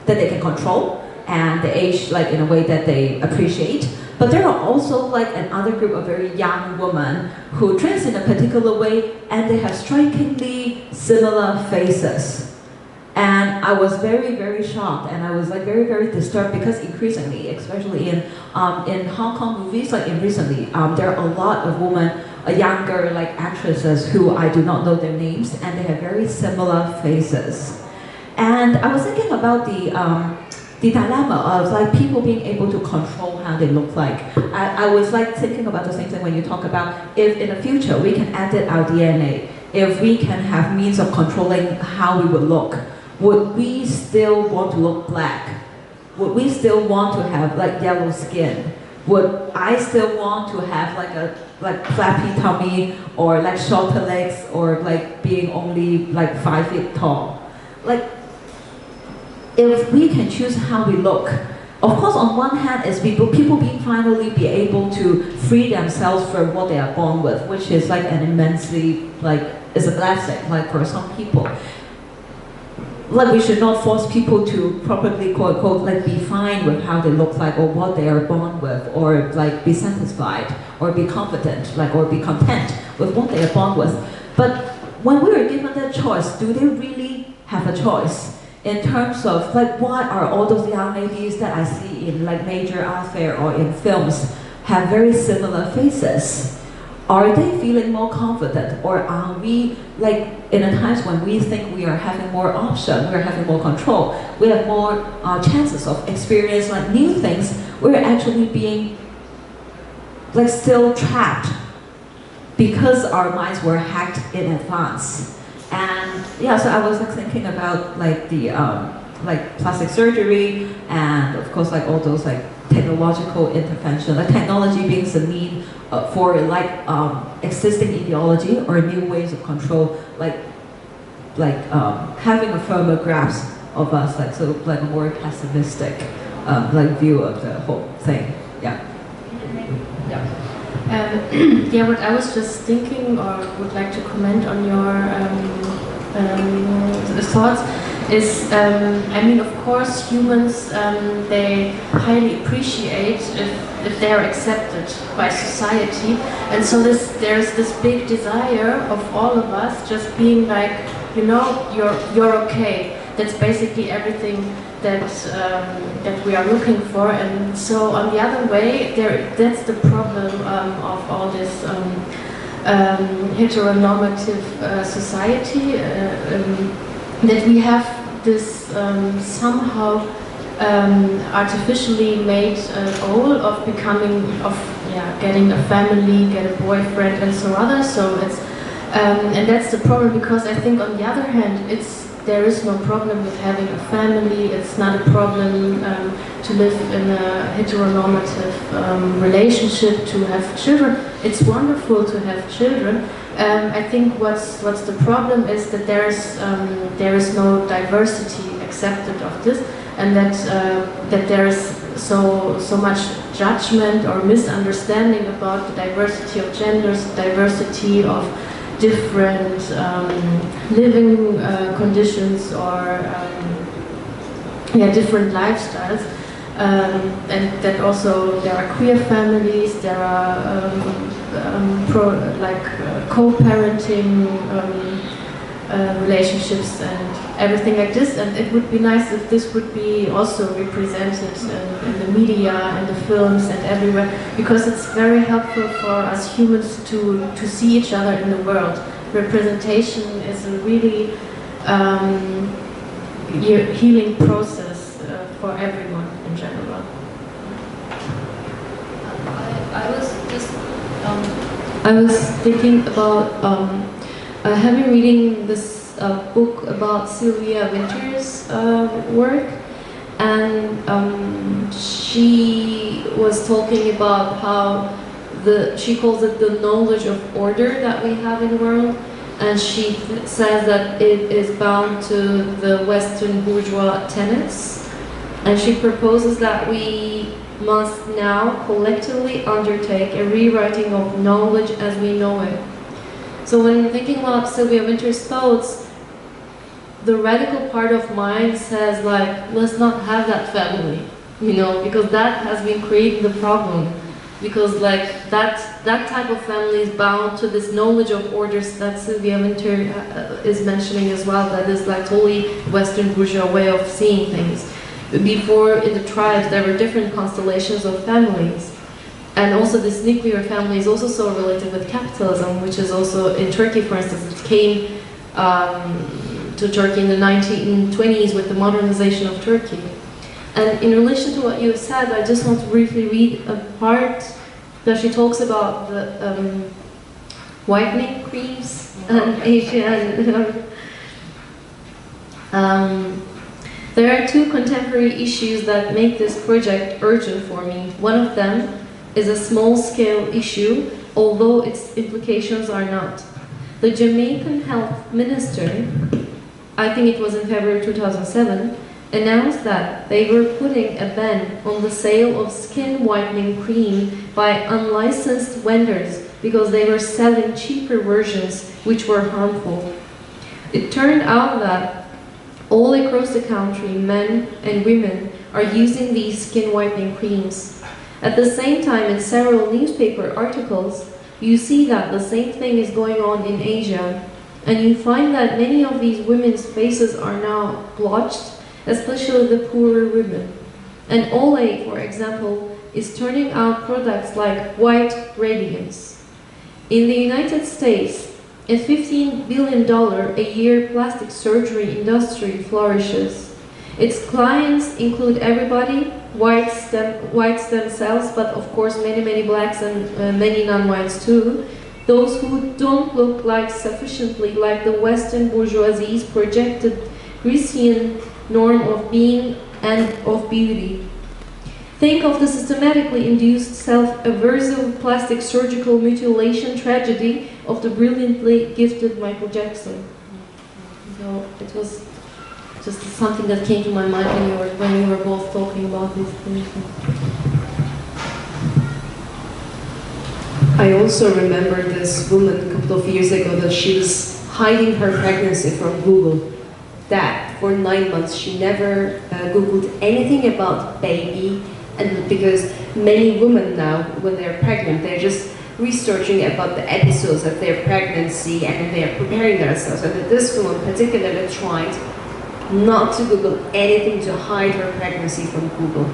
can control, and they age like in a way that they appreciate. But there are also like another group of very young women who dress in a particular way, and they have strikingly similar faces. And I was very, very shocked, and I was like very, very disturbed, because increasingly, especially in Hong Kong movies, like in recently, there are a lot of women, younger like actresses who I do not know their names, and they have very similar faces. And I was thinking about the dilemma of like people being able to control how they look like. I was like thinking about the same thing when you talk about if in the future we can edit our DNA, if we can have means of controlling how we would look, would we still want to look black? Would we still want to have like yellow skin? Would I still want to have like a flappy tummy, or like shorter legs, or like being only like 5 feet tall? Like, if we can choose how we look, of course on one hand is people being finally be able to free themselves from what they are born with, which is like an immensely like is a blessing like for some people. Like we should not force people to properly quote unquote like be fine with how they look like or what they are born with, or like be satisfied or be confident like or be content with what they are born with. But when we are given that choice, do they really have a choice? In terms of like why are all those young ladies that I see in like major art fair or in films have very similar faces? are they feeling more confident, or are we, like in the times when we think we are having more option, we're having more control, we have more chances of experience like new things, we're actually being like still trapped because our minds were hacked in advance. And yeah, so I was like thinking about like the like plastic surgery, and of course like all those like technological intervention, like technology being the need for like existing ideology or new ways of control, like having a firmer grasp of us, like sort of like a more pessimistic like view of the whole thing. Yeah. Yeah, what I was just thinking, or would like to comment on your thoughts, is, I mean, of course, humans, they highly appreciate if they are accepted by society, and so there's this big desire of all of us just being like, you know, you're okay. That's basically everything that that we are looking for. And so on the other way, that's the problem of all this heteronormative society, that we have this somehow artificially made goal of becoming, getting a family, get a boyfriend, and so on. So it's and that's the problem, because I think on the other hand, there is no problem with having a family. It's not a problem to live in a heteronormative relationship, to have children. It's wonderful to have children. I think what's the problem is that there is no diversity accepted of this, and that there is so much judgment or misunderstanding about the diversity of genders, diversity of different living conditions, or different lifestyles, and that also there are queer families, there are co-parenting relationships and everything like this. And it would be nice if this would be also represented in the media and the films and everywhere, because it's very helpful for us humans to see each other in the world. Representation is a really healing process for everyone in general. I was thinking about have you reading this book about Sylvia Wynter's work, and she was talking about how she calls it the knowledge of order that we have in the world, and she says that it is bound to the Western bourgeois tenets, and she proposes that we must now collectively undertake a rewriting of knowledge as we know it. So when thinking about Sylvia Wynter's thoughts, the radical part of mine says, like, let's not have that family, you know, because that has been creating the problem. Because like that type of family is bound to this knowledge of orders that Sylvia Wynter is mentioning as well, that is like totally Western bourgeois way of seeing things. Before, in the tribes, there were different constellations of families. And also this nuclear family is also so related with capitalism, which is also in Turkey, for instance. It came to Turkey in the 1920s with the modernization of Turkey. And in relation to what you said, I just want to briefly read a part that she talks about the whitening creams and Asian. There are two contemporary issues that make this project urgent for me. One of them is a small-scale issue, although its implications are not. The Jamaican health minister, I think it was in February 2007, announced that they were putting a ban on the sale of skin whitening cream by unlicensed vendors because they were selling cheaper versions which were harmful. It turned out that all across the country, men and women are using these skin whitening creams. At the same time, in several newspaper articles, you see that the same thing is going on in Asia, and you find that many of these women's faces are now blotched, especially the poorer women. And Olay, for example, is turning out products like white radiance. In the United States, a $15 billion a year plastic surgery industry flourishes. Its clients include everybody, whites themselves, but of course many blacks and many non-whites too. Those who don't look like sufficiently like the Western bourgeoisie's projected Grecian norm of being and of beauty. Think of the systematically induced self-aversive plastic surgical mutilation tragedy of the brilliantly gifted Michael Jackson. So it was just something that came to my mind when you were both talking about these things. I also remember this woman a couple of years ago that she was hiding her pregnancy from Google. That for 9 months she never Googled anything about baby, and because many women now, when they're pregnant, they're just researching about the episodes of their pregnancy and they're preparing themselves. And this woman particularly tried not to Google anything to hide her pregnancy from Google,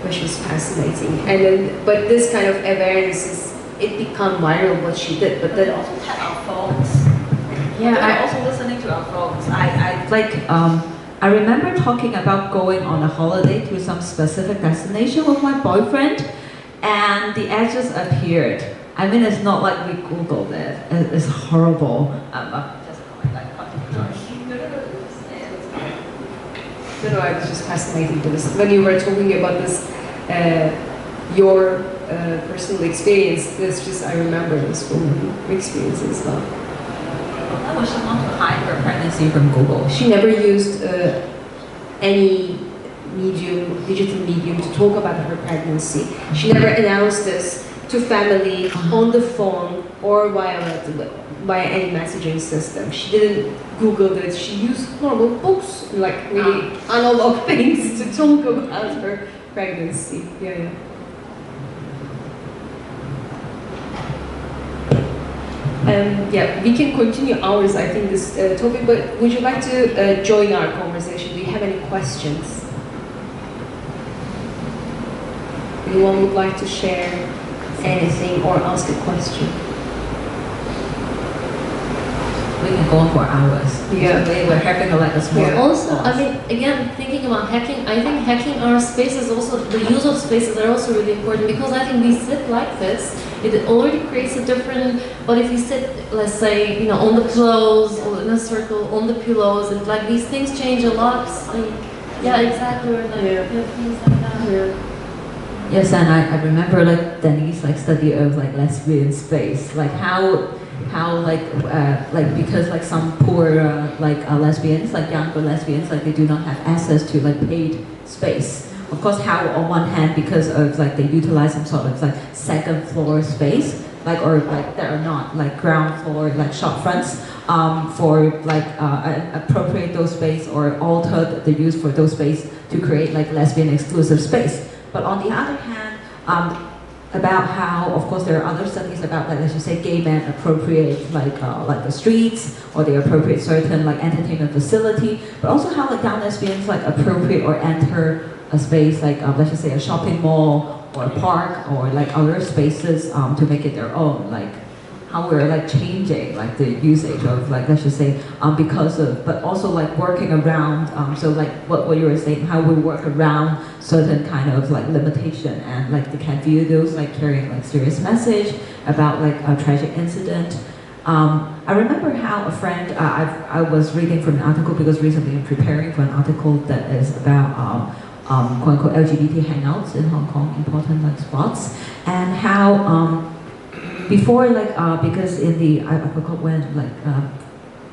which was fascinating. And then, but this kind of awareness it became viral what she did. But then also had our phones. Yeah, I also listening to our phones. I remember talking about going on a holiday to some specific destination with my boyfriend, and the ad just appeared. I mean, it's not like we Googled it. It's horrible. Just going like, no, I was just fascinated with this. When you were talking about this, your personal experience, this just, I remember this woman experience as well. Why would she want to hide her pregnancy from Google? She never used any medium, digital medium to talk about her pregnancy. She never announced this to family on the phone or via any messaging system. She didn't Google it. She used normal books, like really analog things to talk about her pregnancy. Yeah. Yeah, we can continue hours, I think, this topic, but would you like to join our conversation? Do you have any questions? Anyone would like to share anything or ask a question? We can go on for hours. Yeah. We're having a small. Yeah. Also, I mean, again, thinking about hacking, I think hacking our spaces also, the use of spaces are also really important, because I think we sit like this, it already creates a different, but if you sit, let's say, on the pillows, or in a circle, on the pillows, and like these things change a lot. Like, yeah, exactly, or like, things like that. Yeah. Yes, and I remember like Denise study of lesbian space, like how because some poor lesbians, younger lesbians, they do not have access to paid space. Of course, how on one hand, because of they utilize some sort of second floor space, or there are not ground floor shop fronts for appropriate those space or alter the use for those space to create lesbian exclusive space. But on the other hand, about how, of course, there are other studies about let's just say gay men appropriate the streets, or they appropriate certain entertainment facility, but also how young lesbians appropriate or enter a space let's just say a shopping mall or a park or other spaces to make it their own, how we're changing the usage of let's just say because of, but also working around so what you were saying, how we work around certain kind of limitation, and they can view those carrying serious message about a tragic incident. I remember how a friend, I was reading from an article because recently I'm preparing for an article that is about quote unquote LGBT hangouts in Hong Kong, important spots, and how before because in the I forgot when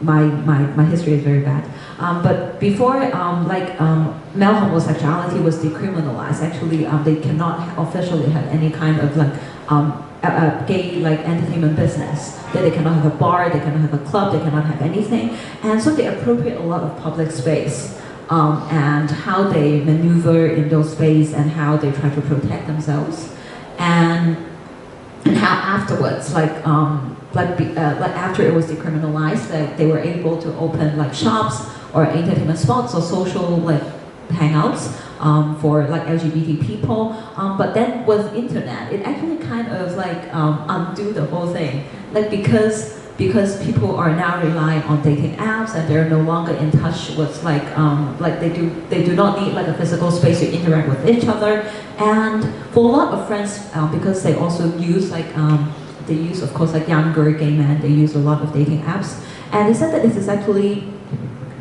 my history is very bad, but before male homosexuality was decriminalized, actually they cannot officially have any kind of a gay entertainment business. They cannot have a bar, they cannot have a club, they cannot have anything, and so they appropriate a lot of public space. And how they maneuver in those spaces, and how they try to protect themselves, and how afterwards, after it was decriminalized, they were able to open shops or entertainment spots or social hangouts for LGBT people. But then with internet, it actually kind of undo the whole thing. like because people are now relying on dating apps and they're no longer in touch with like they do not need like a physical space to interact with each other. And for a lot of friends, because they also use like they use, of course, like younger gay men, they use a lot of dating apps, and they said that this is actually,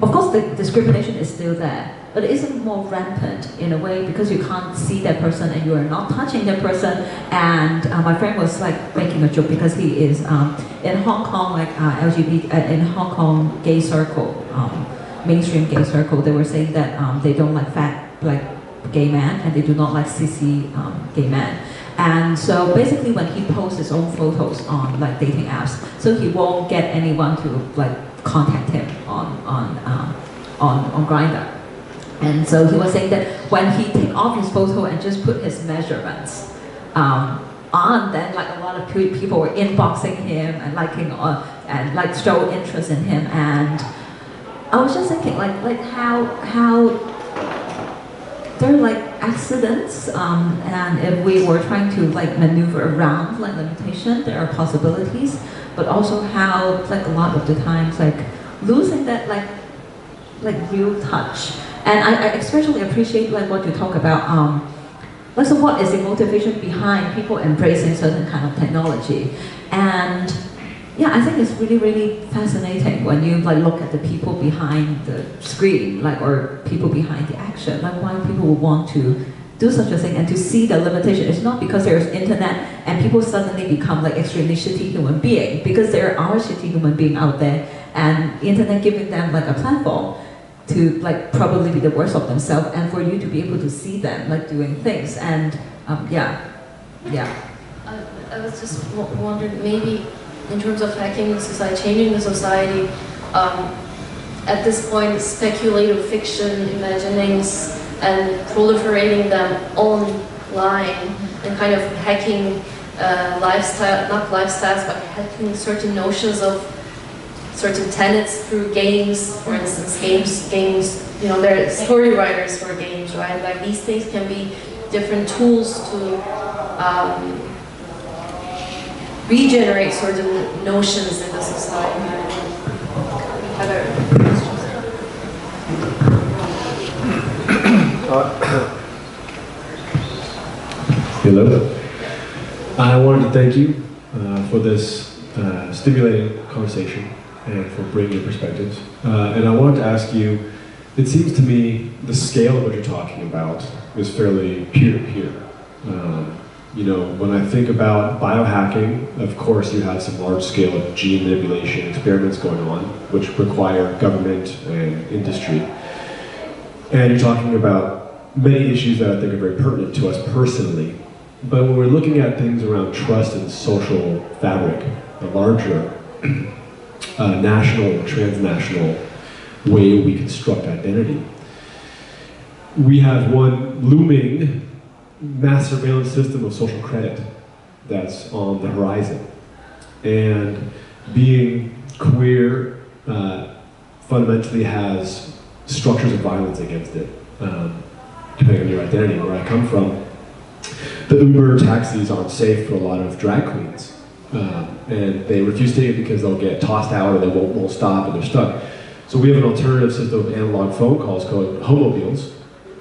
of course, the discrimination is still there, but it isn't more rampant in a way because you can't see that person and you are not touching that person. And my friend was like making a joke because he is in Hong Kong, like LGBT in Hong Kong gay circle, mainstream gay circle. They were saying that they don't like fat like gay men and they do not like sissy gay men. And so basically, when he posts his own photos on like dating apps, so he won't get anyone to like contact him on Grindr. And so he was saying that when he take off his photo and just put his measurements on, then like a lot of people were inboxing him and liking and like show interest in him. And I was just thinking like how there are like accidents, and if we were trying to like maneuver around like limitation, there are possibilities, but also how like a lot of the times like losing that like real touch. And I especially appreciate like what you talk about, like so what is the motivation behind people embracing certain kind of technology. And yeah, I think it's really, really fascinating when you like look at the people behind the screen, like, or people behind the action, like why people would want to do such a thing and to see the limitation. It's not because there's internet and people suddenly become like extremely shitty human being, because there are shitty human beings out there and the internet giving them like a platform to like probably be the worst of themselves and for you to be able to see them like doing things. And yeah. I was just wondering, maybe in terms of hacking the society, changing the society, at this point, speculative fiction, imaginings, and proliferating them online, and kind of hacking lifestyle, not lifestyles, but hacking certain notions of certain tenets through games. For instance, games, you know, there are story writers for games, right? Like these things can be different tools to regenerate certain notions in the society. Other questions? Hello. I wanted to thank you for this stimulating conversation and for bringing your perspectives. And I wanted to ask you, it seems to me the scale of what you're talking about is fairly peer-to-peer. You know, when I think about biohacking, of course you have some large-scale gene manipulation experiments going on, which require government and industry. And you're talking about many issues that I think are very pertinent to us personally. But when we're looking at things around trust and social fabric, the larger national and transnational way we construct identity, we have one looming mass surveillance system of social credit that's on the horizon. And being queer fundamentally has structures of violence against it, depending on your identity. Where I come from, the Uber taxis aren't safe for a lot of drag queens. And they refuse to take it because they'll get tossed out or they won't stop and they're stuck. So we have an alternative system of analog phone calls called homobiles.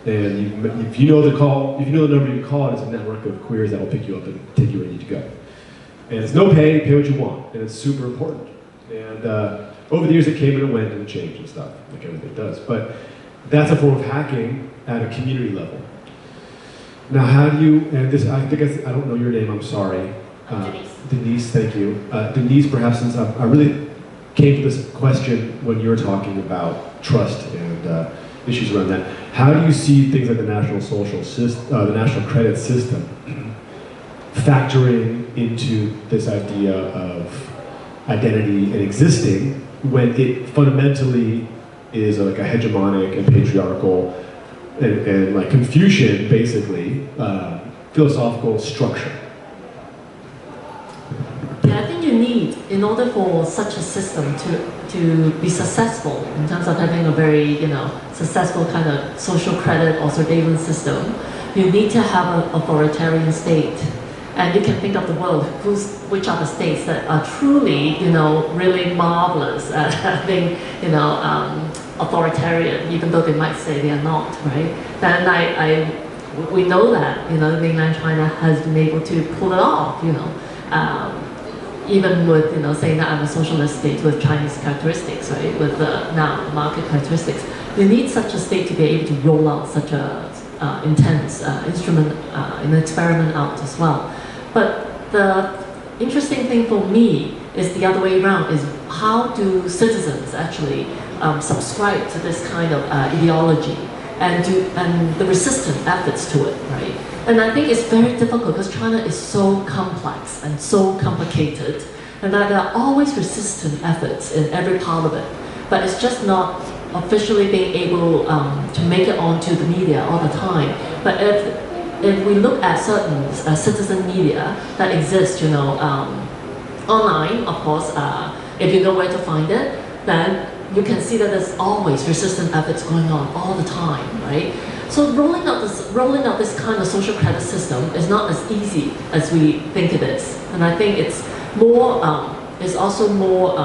And if you know the number you call, it's a network of queers that will pick you up and take you where you need to go. And it's no pay, pay what you want, and it's super important. And over the years it came and it went and it changed and stuff, like everything does. But that's a form of hacking at a community level. Now how do you, and this, I don't know your name, I'm sorry. Denise. Denise, thank you. Denise, perhaps since I really came to this question when you were talking about trust and issues around that. How do you see things like the national social system, the national credit system, factoring into this idea of identity and existing when it fundamentally is like a hegemonic and patriarchal and like Confucian, basically, philosophical structure? Yeah, I think you need, in order for such a system to be successful in terms of having a very, successful kind of social credit or surveillance system, you need to have an authoritarian state And you can think of the world, which are the states that are truly, really marvelous at having, authoritarian, even though they might say they are not, right? Then we know that, mainland China has been able to pull it off, even with, saying that I'm a socialist state with Chinese characteristics, right? With the now market characteristics. You need such a state to be able to roll out such a intense instrument, an experiment out as well. But the interesting thing for me is the other way around, is how do citizens actually subscribe to this kind of ideology and the resistant efforts to it, right? And I think it's very difficult because China is so complex and so complicated, and that there are always resistant efforts in every part of it. But it's just not officially being able to make it onto the media all the time. But if we look at certain citizen media that exist, online, of course, if you know where to find it, then you can see that there's always resistant efforts going on all the time, right? So rolling out this kind of social credit system is not as easy as we think it is, and I think it's more, it's also more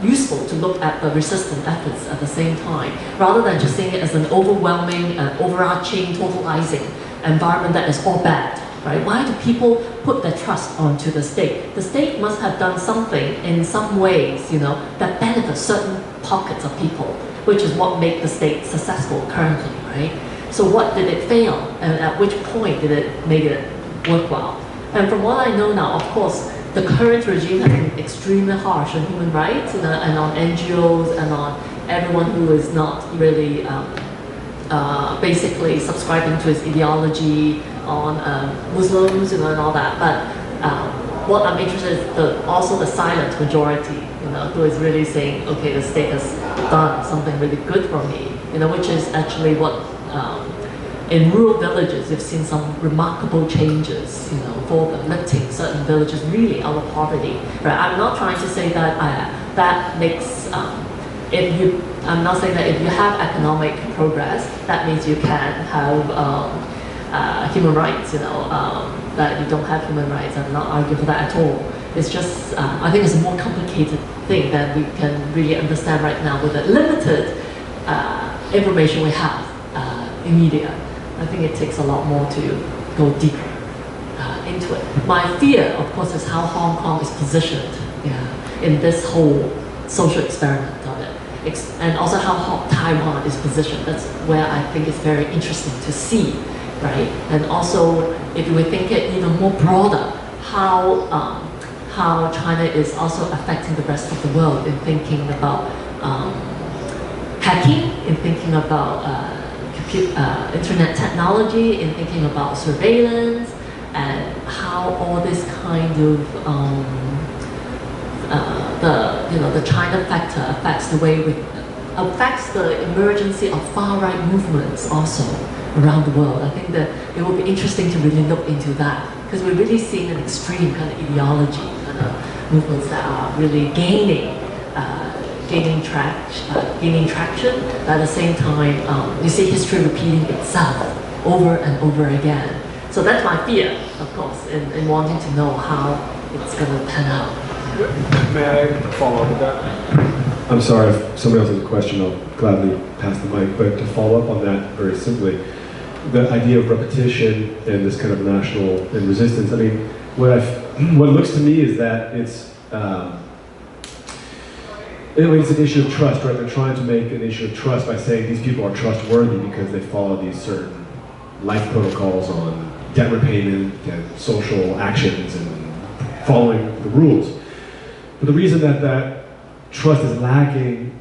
useful to look at the resistant efforts at the same time, rather than just seeing it as an overwhelming, overarching, totalizing environment that is all bad, right? Why do people put their trust onto the state? The state must have done something in some ways, that benefits certain pockets of people, which is what makes the state successful currently, right? So what did it fail, and at which point did it make it worthwhile? And from what I know now, of course, the current regime has been extremely harsh on human rights, and on NGOs, and on everyone who is not really basically subscribing to its ideology, on Muslims, and all that. But what I'm interested in is also the silent majority, who is really saying, okay, the state has done something really good for me, which is actually what, in rural villages, you've seen some remarkable changes, for lifting certain villages really out of poverty. Right? I'm not trying to say that that makes, I'm not saying that if you have economic progress, that means you can have human rights, that you don't have human rights. I'm not arguing for that at all. It's just, I think it's a more complicated thing than we can really understand right now with the limited information we have in media. I think it takes a lot more to go deeper into it. My fear, of course, is how Hong Kong is positioned in this whole social experiment of it. And also how Taiwan is positioned. That's where I think it's very interesting to see, right? And also, if we think it even more broader, how China is also affecting the rest of the world in thinking about hacking, in thinking about internet technology, in thinking about surveillance, and how all this kind of the China factor affects the way affects the emergence of far-right movements also around the world. I think that it will be interesting to really look into that, because we're really seeing an extreme kind of ideology, kind of movements that are really gaining traction. At the same time, you see history repeating itself over and over again. So that's my fear, of course, in wanting to know how it's going to pan out. May I follow up with that? I'm sorry, if somebody else has a question, I'll gladly pass the mic. But to follow up on that very simply, the idea of repetition and this kind of national and resistance, I mean, what looks to me is that it's an issue of trust, right? They're trying to make an issue of trust by saying these people are trustworthy because they follow these certain life protocols on debt repayment and social actions and following the rules. But the reason that trust is lacking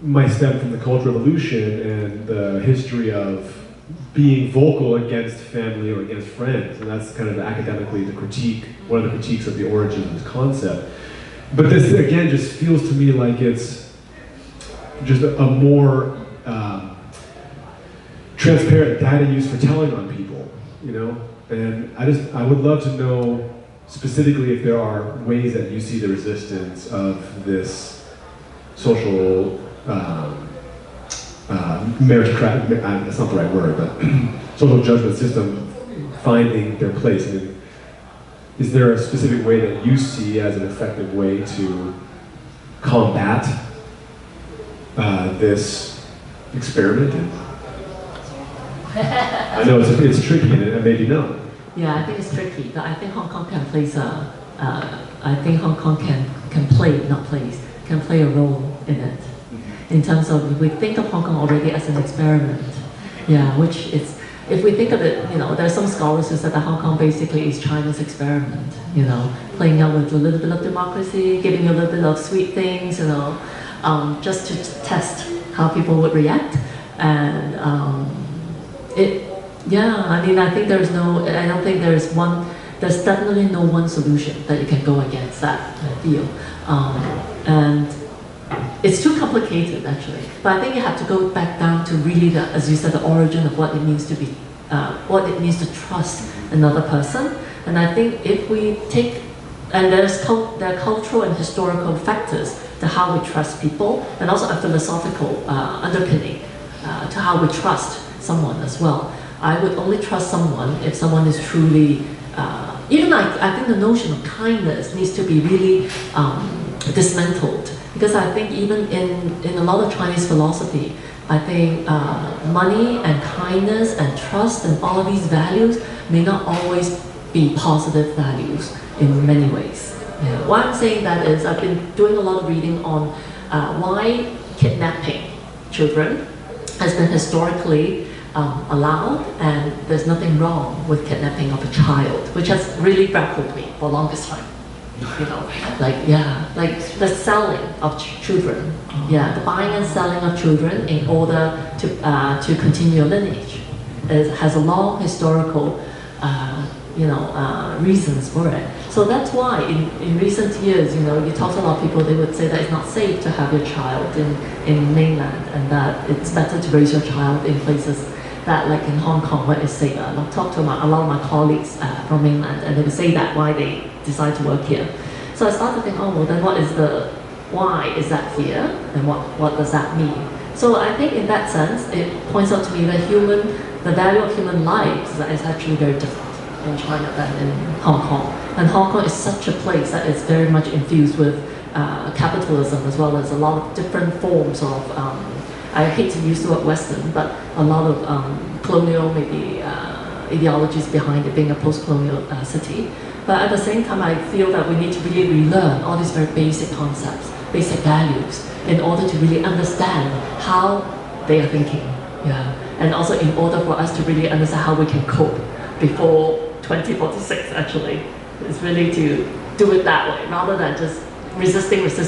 might stem from the Cultural Revolution and the history of being vocal against family or against friends. And that's kind of academically one of the critiques of the origins of this concept. But this, again, just feels to me like it's just a more transparent data use for telling on people, And I would love to know specifically if there are ways that you see the resistance of this social meritocratic, that's not the right word, but social judgment system finding their place. I mean, is there a specific way that you see as an effective way to combat this experimenting? I know it's tricky and maybe no. Yeah, I think it's tricky, but I think Hong Kong can play I think Hong Kong can play a role in it. In terms of, if we think of Hong Kong already as an experiment, yeah, which is, if we think of it, you know, there's some scholars who said that Hong Kong basically is China's experiment, you know, playing out with a little bit of democracy, giving a little bit of sweet things, you know, just to test how people would react. And yeah, I mean, I think there's definitely no one solution that you can go against that deal. And it's too complicated, actually. But I think you have to go back down to really, as you said, the origin of what it means to be, what it means to trust another person. And I think if we take, and there are cultural and historical factors to how we trust people, and also a philosophical underpinning to how we trust someone as well. I would only trust someone if someone is truly, even like, I think the notion of kindness needs to be really dismantled. Because I think even in a lot of Chinese philosophy, I think money and kindness and trust and all of these values may not always be positive values in many ways. Yeah. Why I'm saying that is I've been doing a lot of reading on why kidnapping children has been historically allowed, and there's nothing wrong with kidnapping of a child, which has really grappled me for the longest time. You know, like, yeah, like the selling of children, yeah, the buying and selling of children in order to continue your lineage has a long historical, you know, reasons for it. So that's why in recent years, you know, you talk to a lot of people, they would say that it's not safe to have your child in mainland, and that it's better to raise your child in places that, like in Hong Kong, where it's safer. I've talked to a lot of my colleagues from mainland, and they would say that why they decide to work here. So I started to think, oh, well, then why is that here, and what does that mean? So I think in that sense, it points out to me that the value of human lives is actually very different in China than in Hong Kong. And Hong Kong is such a place that is very much infused with capitalism, as well as a lot of different forms of, I hate to use the word Western, but a lot of colonial maybe ideologies behind it being a post-colonial city. But at the same time, I feel that we need to really relearn all these very basic concepts, basic values, in order to really understand how they are thinking. Yeah. And also in order for us to really understand how we can cope before 2046, actually. It's really to do it that way, rather than just resisting. Because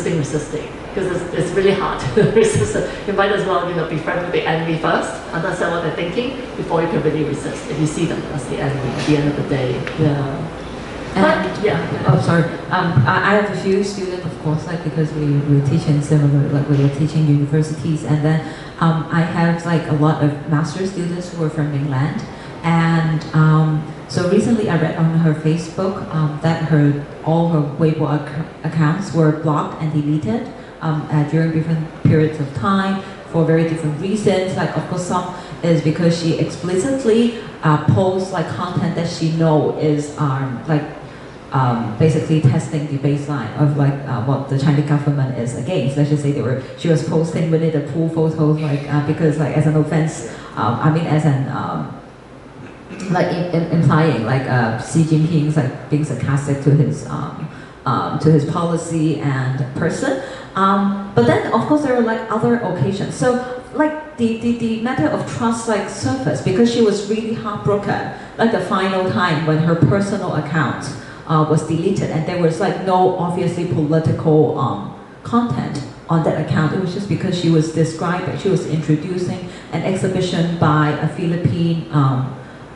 it's really hard to resist it. You might as well, you know, be friends with the enemy first, understand what they're thinking, before you can really resist. If you see them as the enemy at the end of the day. Yeah. And, yeah. Oh, sorry. I have a few students, of course, like because we teach in similar, like we were teaching universities, and then I have like a lot of master students who are from mainland, and so recently I read on her Facebook that all her Weibo accounts were blocked and deleted during different periods of time for very different reasons. Like, of course, some is because she explicitly posts like content that she know is basically testing the baseline of like what the Chinese government is against. Let's just say she was posting Winnie the Pooh photos like because like as an offense, I mean as an like implying like Xi Jinping's like being sarcastic to his policy and person. But then of course there were like other occasions. So like the matter of trust like surfaced because she was really heartbroken like the final time when her personal account was deleted, and there was like no obviously political content on that account. It was just because she was introducing an exhibition by a Philippine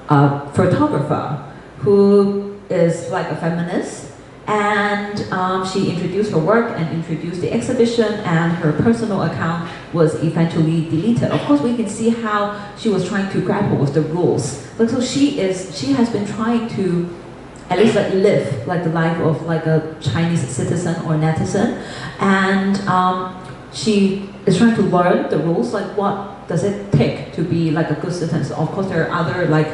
photographer who is like a feminist, and she introduced her work and introduced the exhibition, and her personal account was eventually deleted. Of course, we can see how she was trying to grapple with the rules. But so she has been trying to at least like live like the life of like a Chinese citizen or netizen, and she is trying to learn the rules, like what does it take to be like a good citizen. So of course there are other like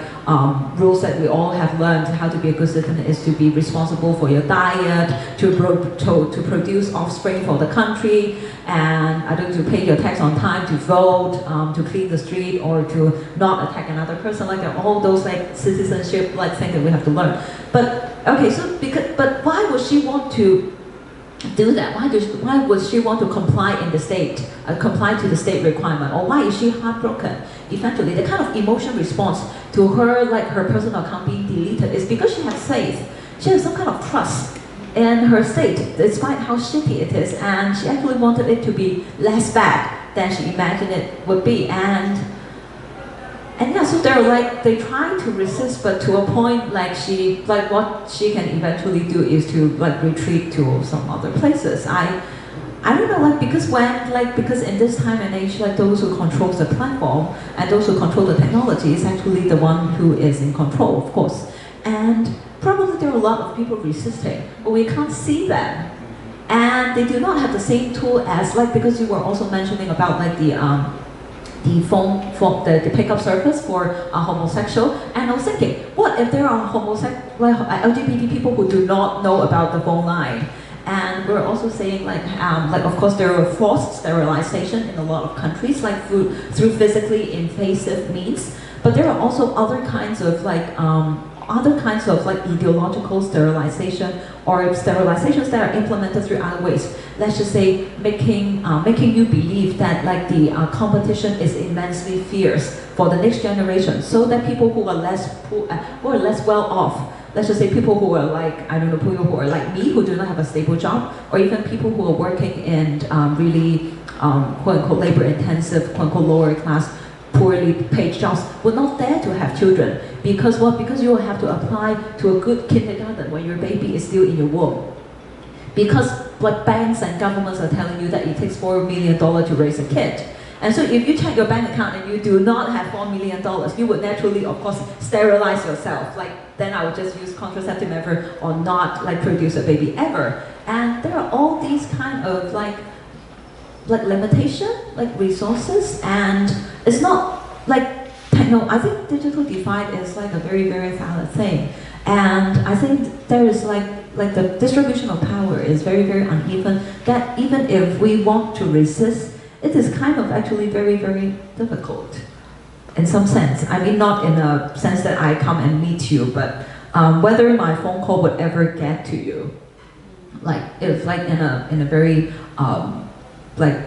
rules that we all have learned. How to be a good citizen is to be responsible for your diet, to produce offspring for the country, and I don't know, to pay your tax on time, to vote, to clean the street, or to not attack another person. Like all those like citizenship like things that we have to learn. But okay, so but why would she want to do that? Why would she want to comply in the state, comply to the state requirement, or why is she heartbroken? Eventually, the kind of emotion response to her, like her personal account being deleted, is because she has faith. She has some kind of trust in her state, despite how shitty it is, and she actually wanted it to be less bad than she imagined it would be, and yeah, so they're like, they try to resist, but to a point, like what she can eventually do is to like retreat to some other places. I don't know, like because in this time and age, like those who controls the platform and those who control the technology is actually the one who is in control, of course. And probably there are a lot of people resisting, but we can't see them. And they do not have the same tool as, like, because you were also mentioning about like the pickup service for homosexual, and I was thinking, what if there are LGBT people who do not know about the phone line? And we're also saying like of course there are forced sterilization in a lot of countries, like through physically invasive means, but there are also other kinds of ideological sterilization or sterilizations that are implemented through other ways. Let's just say making you believe that like the competition is immensely fierce for the next generation, so that people who are less well off, let's just say people who are like, I don't know, people who are like me, who do not have a stable job, or even people who are working in really quote-unquote labor-intensive, quote-unquote lower class, poorly paid jobs, would not dare to have children. Because what? Because you will have to apply to a good kindergarten when your baby is still in your womb. Because like banks and governments are telling you that it takes $4 million to raise a kid. And so if you check your bank account and you do not have $4 million, you would naturally, of course, sterilize yourself. Like, then I would just use contraceptive method or not like produce a baby ever. And there are all these kind of like limitation, like resources, and it's not like, I think digital divide is like a very, very valid thing. And I think there is like the distribution of power is very, very uneven, that even if we want to resist, it is kind of actually very, very difficult in some sense. I mean, not in a sense that I come and meet you, but whether my phone call would ever get to you. Like, if like in a very like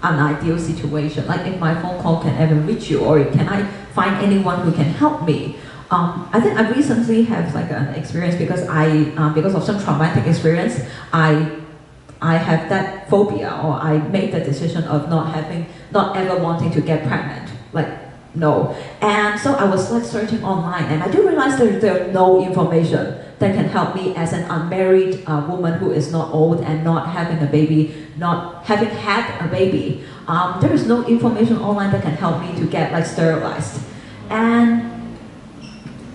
unideal situation, like if my phone call can ever reach you, or can I find anyone who can help me? I think I recently have like an experience because because of some traumatic experience, I have that phobia, or I made the decision of not ever wanting to get pregnant, like no. And so I was like searching online, and I do realize there's no information that can help me as an unmarried woman who is not old and not having a baby, not having had a baby. There is no information online that can help me to get like sterilized. And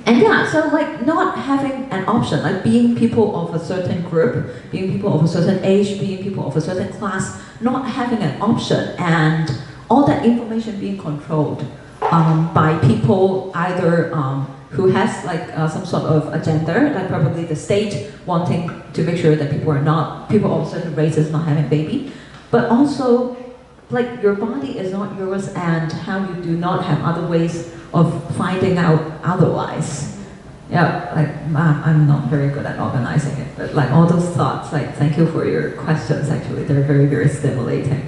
yeah, so like not having an option, like being people of a certain group, being people of a certain age, being people of a certain class, not having an option, and all that information being controlled by people either who has like some sort of agenda, like probably the state wanting to make sure that people of certain races not having baby, but also like your body is not yours, and how you do not have other ways of finding out otherwise. Yeah, like I'm not very good at organizing it, but like all those thoughts, like thank you for your questions, actually, they're very, very stimulating.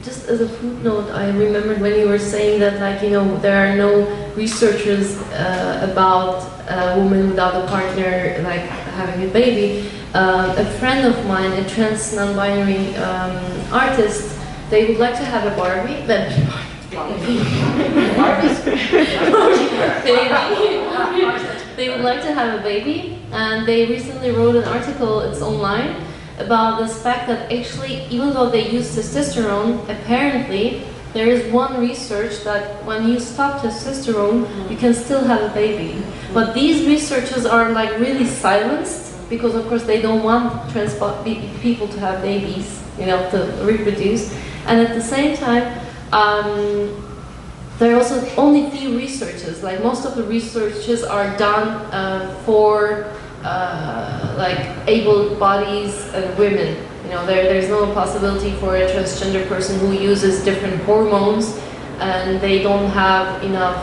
Just as a footnote, I remembered when you were saying that, like, you know, there are no researchers about a woman without a partner, like having a baby. A friend of mine, a trans non-binary artist, they would like to have a Barbie, they would like to have a baby, and they recently wrote an article, it's online, about this fact that actually, even though they use testosterone, apparently there is one research that when you stop testosterone, you can still have a baby. But these researchers are like really silenced, because of course they don't want trans people to have babies, you know, to reproduce. And at the same time, there are also only few researches. Like most of the researches are done for like able bodies and women. You know, there's no possibility for a transgender person who uses different hormones, and they don't have enough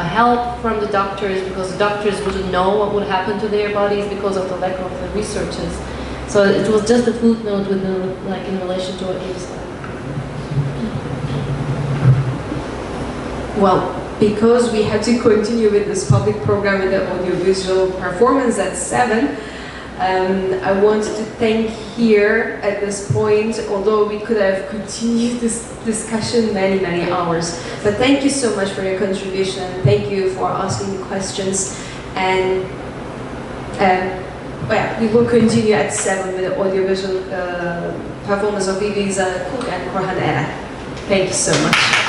help from the doctors, because the doctors wouldn't know what would happen to their bodies because of the lack of the researches. So it was just a footnote with no, like in relation to what you said. Well, because we had to continue with this public program with the audiovisual performance at 7, I want to thank here at this point, although we could have continued this discussion many hours. But thank you so much for your contribution. Thank you for asking the questions. And well, we will continue at 7 with the audiovisual performance of Elisa Cook and Korhan Era. Thank you so much.